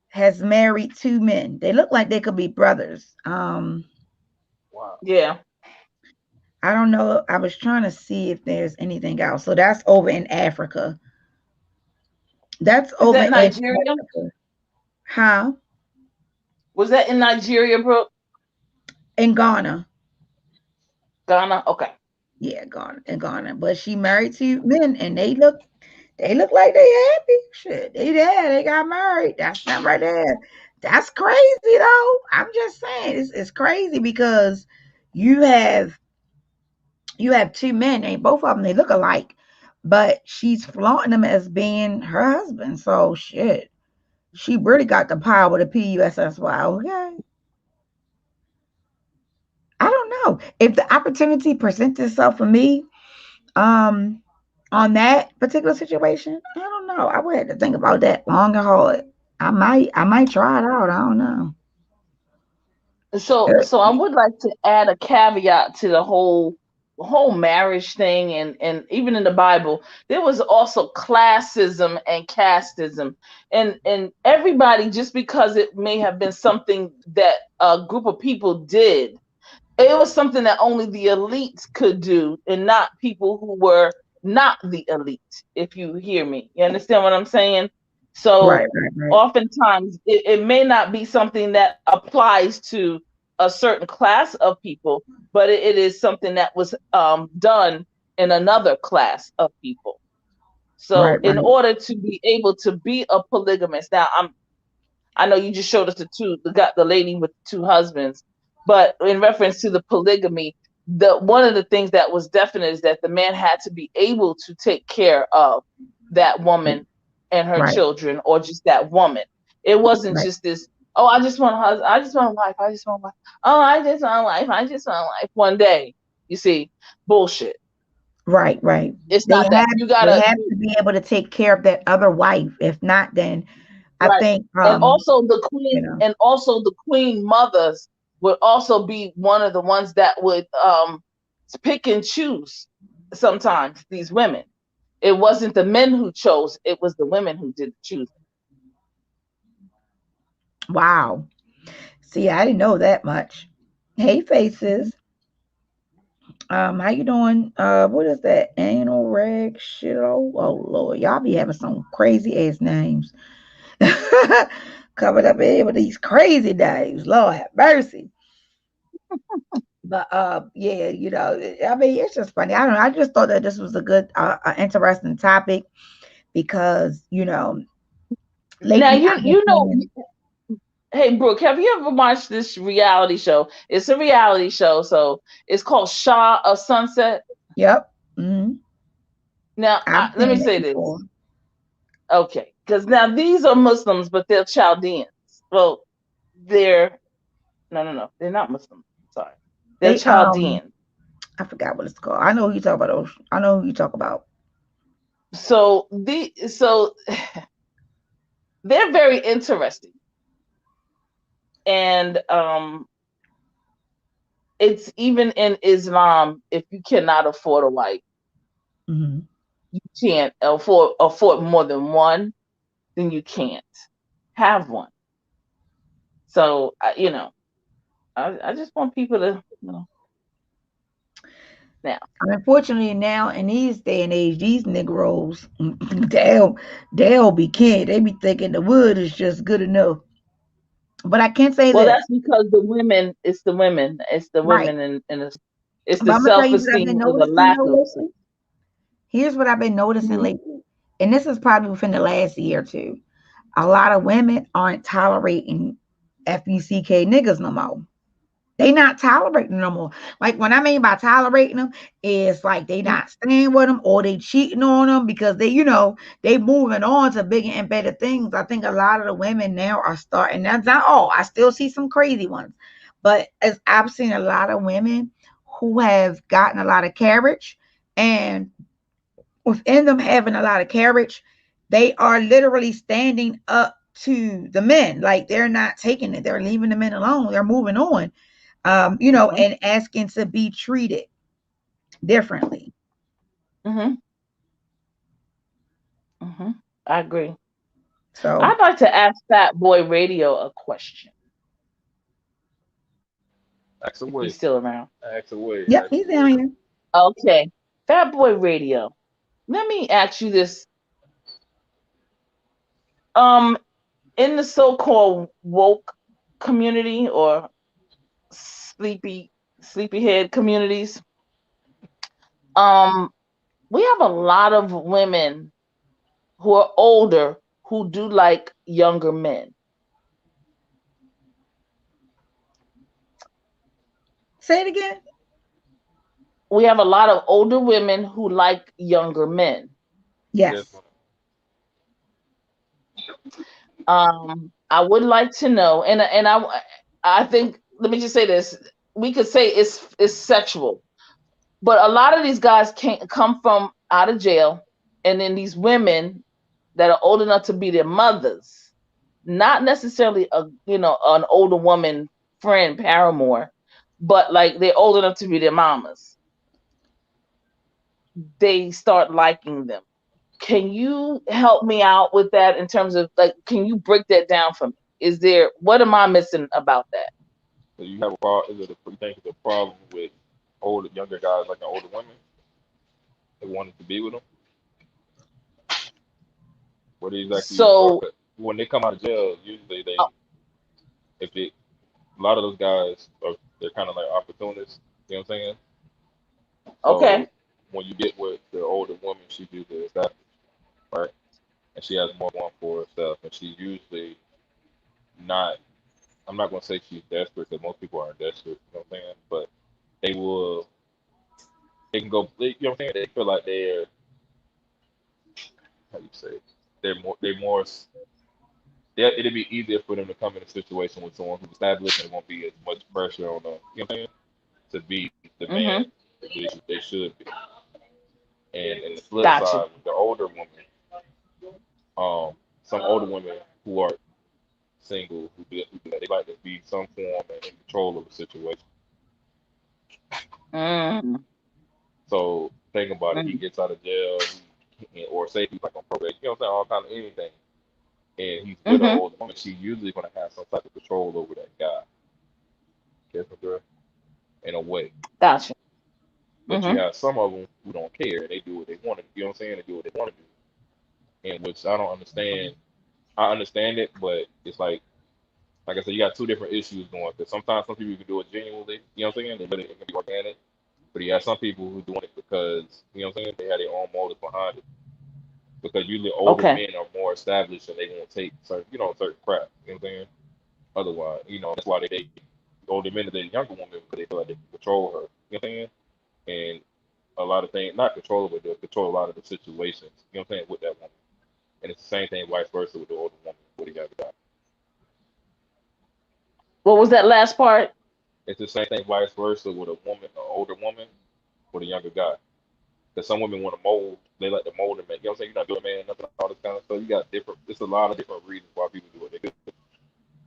has married two men. They look like they could be brothers. Wow. Yeah. I don't know. I was trying to see if there's anything else. So that's over in Africa. That's Is over that in Nigeria? Africa. How? Was that in Nigeria, Brooke? In Ghana. Ghana? Okay. Yeah, Ghana in Ghana. But she married two men and they look like they happy. Shit. They got married. That's not right there. That's crazy though. I'm just saying it's crazy because you have you have two men and both of them they look alike, but she's flaunting them as being her husband. So shit. She really got the power to PUSSY. Okay. I don't know. If the opportunity presents itself for me, um, on that particular situation, I don't know. I would have to think about that long and hard. I might try it out. I don't know. So I would like to add a caveat to the whole marriage thing, and even in the Bible there was also classism and casteism, and everybody, just because it may have been something that a group of people did, it was something that only the elites could do and not people who were not the elite, if you hear me. You understand what I'm saying? Right, So right, right, oftentimes it may not be something that applies to a certain class of people, but it is something that was done in another class of people. So right, in right, order to be able to be a polygamist, now I know you just showed us the lady with two husbands, but in reference to the polygamy, the one of the things that was definite is that the man had to be able to take care of that woman and her right, children, or just that woman. It wasn't right, just this, oh, I just want a husband, I just want a wife, I just want a wife. Oh, I just want a life, I just want a life. One day, you see, bullshit. right, right. It's They not that. have You they gotta have to be able to take care of that other wife. If not, then I Right. think And also you know, the queen mothers would also be one of the ones that would pick and choose sometimes these women. It wasn't the men who chose, it was the women who did the choosing. wow. See, I didn't know that much. Hey faces. How you doing? What is that? Anal rag shit? Oh Lord, y'all be having some crazy ass names. Coming up in here with these crazy names. Lord have mercy. But yeah, I mean, it's just funny. I don't know. I just thought that this was a good, interesting topic because Now lately I've been you know, seeing. hey Brooke, have you ever watched this reality show? It's a reality show, so it's called Shah of Sunset. Yep. Hmm. Now, I've let me seen it say before. this. Okay, because now these are Muslims, but they're Chaldeans. Well, they're no, they're not Muslim. Sorry, they're They Chaldean. I forgot what it's called. I know who you talk about. I know who you talk about. So they're very interesting, and it's even in Islam. If you cannot afford a wife, Hmm. you can't afford more than one, then you can't have one. So I just want people to now. Unfortunately, now in these day and age, these Negroes, they'll be can't. They be thinking the wood is just good enough. But I can say Well, this, that's because the women. It's the right? women, and it's But the I'm gonna tell you what I've been self-esteem or the noticing lack though of. lately. Here's what I've been noticing Mhm. lately, and this is probably within the last year or two. A lot of women aren't tolerating FUCK niggas no more. They not tolerating no more. Like what I mean by tolerating them is like they not staying with them or they cheating on them because they moving on to bigger and better things. I think a lot of the women now are starting. That's not all. I still see some crazy ones, but as I've seen a lot of women who have gotten a lot of carriage, and within them having a lot of carriage, they are literally standing up to the men. Like they're not taking it. They're leaving the men alone. They're moving on, Mhm. and asking to be treated differently. Mhm. Mhm. I agree. So, I'd like to ask Fat Boy Radio a question, Act if he's away. still around. Act away. yep, Act he's away. down here. Okay, Fat Boy Radio. Let me ask you this. Um, in the so-called woke community or sleepyhead communities, we have a lot of women who are older who do like younger men. Say it again. We have a lot of older women who like younger men. Yes. I would like to know, and I think, let me just say this: we could say it's sexual, but a lot of these guys can't come from out of jail, and then these women that are old enough to be their mothers, not necessarily an older woman friend paramour, but like they're old enough to be their mamas. They start liking them. Can you help me out with that in terms of, like, can you break that down for me? What am I missing about that? So you have a problem? You think it's a problem with younger guys like older women that wanted to be with them? What exactly you are? So, When they come out of jail, usually if they, a lot of those guys they're kind of like opportunists. You know what I'm saying? okay, So when you get with the older woman, she usually established, right? And she has more going for herself, and she's usually not. I'm not gonna say she's desperate because most people aren't desperate. You know what I'm saying? But they will. They can go. You know what I'm saying? They feel like they're, how you say it? They're more. They're more. It'd be easier for them to come in a situation with someone who's established, and it won't be as much pressure on them. You know what I'm saying? To be the man they should be. And in the flip gotcha. side, with the older woman, some older women who are single they like to be some form of in control of the situation. So think about it. He gets out of jail, or say he's like on probation. You know what I'm saying? All kind of anything. And he's with an older woman. She's usually going to have some type of control over that guy. Guess what, girl? In a way. Gotcha. But you have some of them who don't care and they do what they want to do. You know what I'm saying? They do what they want to do. And which I don't understand. I understand it, but it's like I said, you got two different issues going. Because sometimes some people can do it genuinely. You know what I'm saying? It can be organic. But you have some people who doing it because, you know what I'm saying, they have their own motives behind it. Because usually older men are more established and they won't take certain, certain crap. You know what I'm saying? Otherwise, that's why they date older men than younger women because they feel like they can control her. You know what I'm saying? And a lot of things, not control her, but they'll control a lot of the situations. You know what I'm saying? With that woman. And it's the same thing vice versa with the older woman. What do you have about? What was that last part? It's the same thing vice versa with a woman, an older woman, with a younger guy. Because some women want to mold, they like to mold them. You know what I'm saying? You're not doing man, nothing, all this kind of stuff. You got there's a lot of different reasons why people do what they do.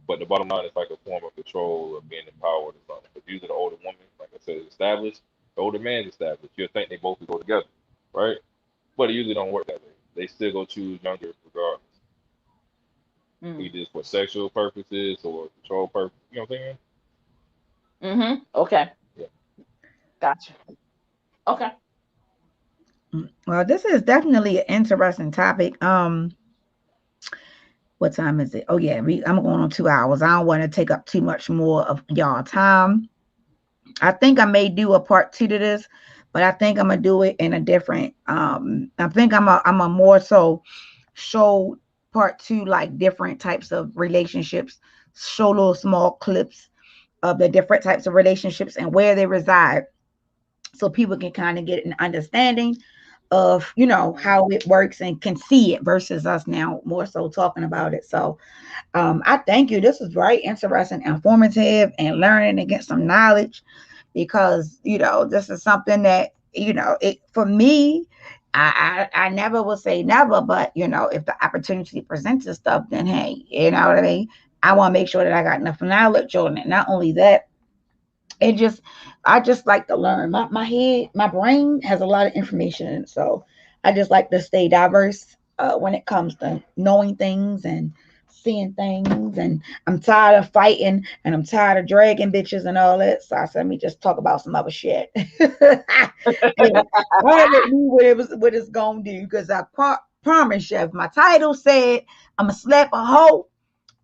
But the bottom line is like a form of control of being empowered or something. But usually the older woman, like I said, is established. The older man's established. You'll think they both go together, right? But it usually don't work that way. They still go choose younger regardless. Either for sexual purposes or control purposes. You know what I'm saying? Okay. Yeah. Gotcha. Okay. Well, this is definitely an interesting topic. What time is it? Oh yeah, I'm going on 2 hours. I don't want to take up too much more of y'all time. I think I may do a part 2 to this, but I think I'm gonna do it in a different. I think I'm a more so show part 2 like different types of relationships. Show little small clips of the different types of relationships and where they reside, so people can kind of get an understanding of how it works and can see it versus us now more so talking about it. So I thank you. This is very interesting, informative, and learning and get some knowledge, because this is something that it for me. I never will say never, but if the opportunity presents itself, then hey, you know what I mean. I want to make sure that I got enough knowledge on it. Not only that, I just like to learn. My head, my brain has a lot of information in it, so I just like to stay diverse when it comes to knowing things and seeing things. And I'm tired of fighting, and I'm tired of dragging bitches and all that. So I said, let me just talk about some other shit. I knew what it's gonna do, because I promise you, if my title said I'm gonna slap a hoe,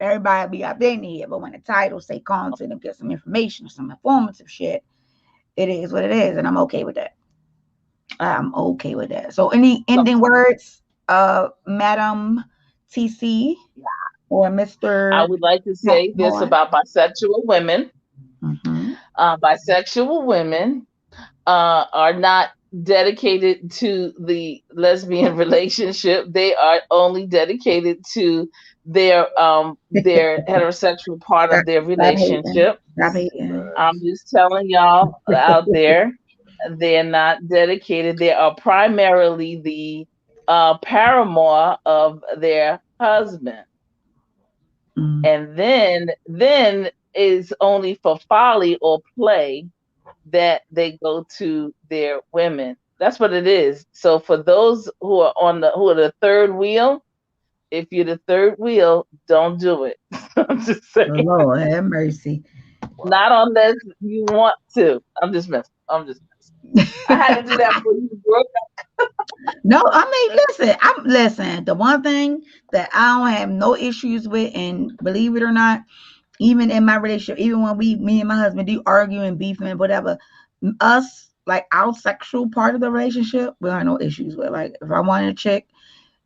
everybody be up in here. But when the title say content and get some information or some informative shit, it is what it is, and I'm okay with that. I'm okay with that. So any ending words, Madam TC or Mr. I would like to say this about bisexual women. Mm-hmm. Bisexual women are not dedicated to the lesbian relationship. They are only dedicated to their heterosexual part of their relationship. Stop hating. I'm just telling y'all out there, they're not dedicated. They are primarily the paramour of their husband. Mm. And then is only for folly or play that they go to their women. That's what it is. So for those who are the third wheel, if you're the third wheel, don't do it. I'm just saying. Lord have mercy. Not unless you want to. I'm just messing. I had to do that for you, bro. No, I mean, listen. The one thing that I don't have no issues with, and believe it or not, even in my relationship, even when me and my husband do argue and beef and whatever, us, like our sexual part of the relationship, we have no issues with. Like, if I want a chick,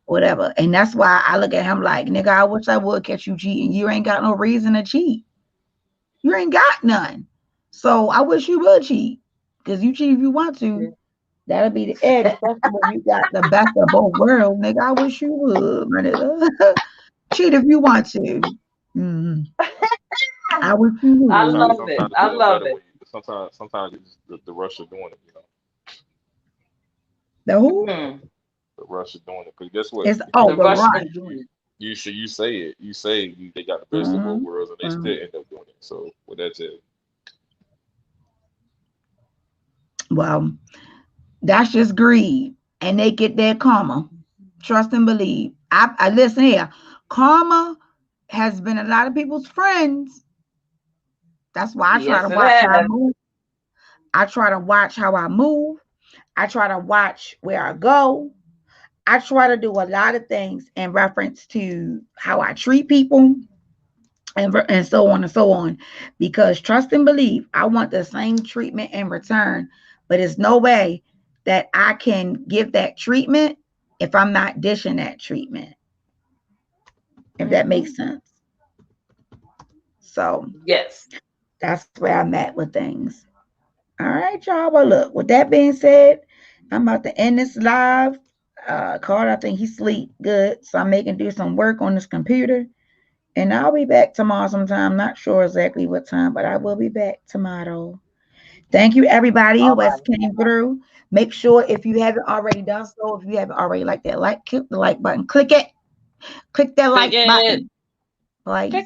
whatever. And that's why I look at him like, nigga, I wish I would catch you cheating. You ain't got no reason to cheat. You ain't got none. So I wish you would cheat. Because you cheat if you want to. Yeah. That'll be the edge, especially when you got the best of both worlds, nigga. I wish you would, my nigga. Cheat if you want to. Mm-hmm. I wish you would. I love it. I love it. Sometimes it's the rush of doing it, you know. The who? Mm-hmm. The rush of doing it. Because guess what? It's the rush of doing it. You say it. You say they got the best of both worlds, and they still end up doing it. So with that said, well, that's just greed, and they get their karma. Trust and believe. I listen here. Karma has been a lot of people's friends. That's why I try to watch how I move. I try to watch how I move. I try to watch where I go. I try to do a lot of things in reference to how I treat people and so on and so on. Because trust and believe, I want the same treatment in return. But there's no way that I can give that treatment if I'm not dishing that treatment. If that makes sense. So, yes, that's where I'm at with things. All right, y'all. Well, look, with that being said, I'm about to end this live. Carter, I think he sleep good. So I'm making do some work on this computer. And I'll be back tomorrow sometime. Not sure exactly what time, but I will be back tomorrow. Thank you, everybody who has came through. Make sure if you haven't already done so, if you haven't already liked that like, click the like button. Click it. Click that like button. Like, click.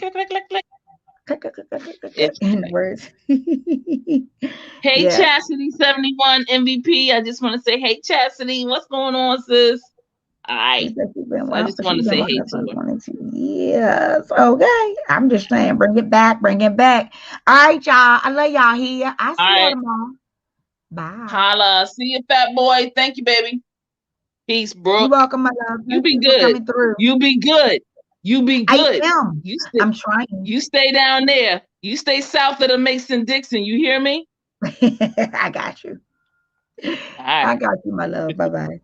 In words. Hey, yeah. Chastity 71 MVP. I just want to say, hey, Chastity, what's going on, sis? I just want to say hey to her. Yes. Okay. I'm just saying, bring it back. All right, y'all. I love y'all here. I'll see y'all tomorrow. Bye. Holla. See you, fat boy. Thank you, baby. Peace, bro. You're welcome, my love. You be good. You be good. You be good. I am. I'm trying. You stay down there. You stay south of the Mason-Dixon. You hear me? I got you. All right. I got you, my love. Bye-bye.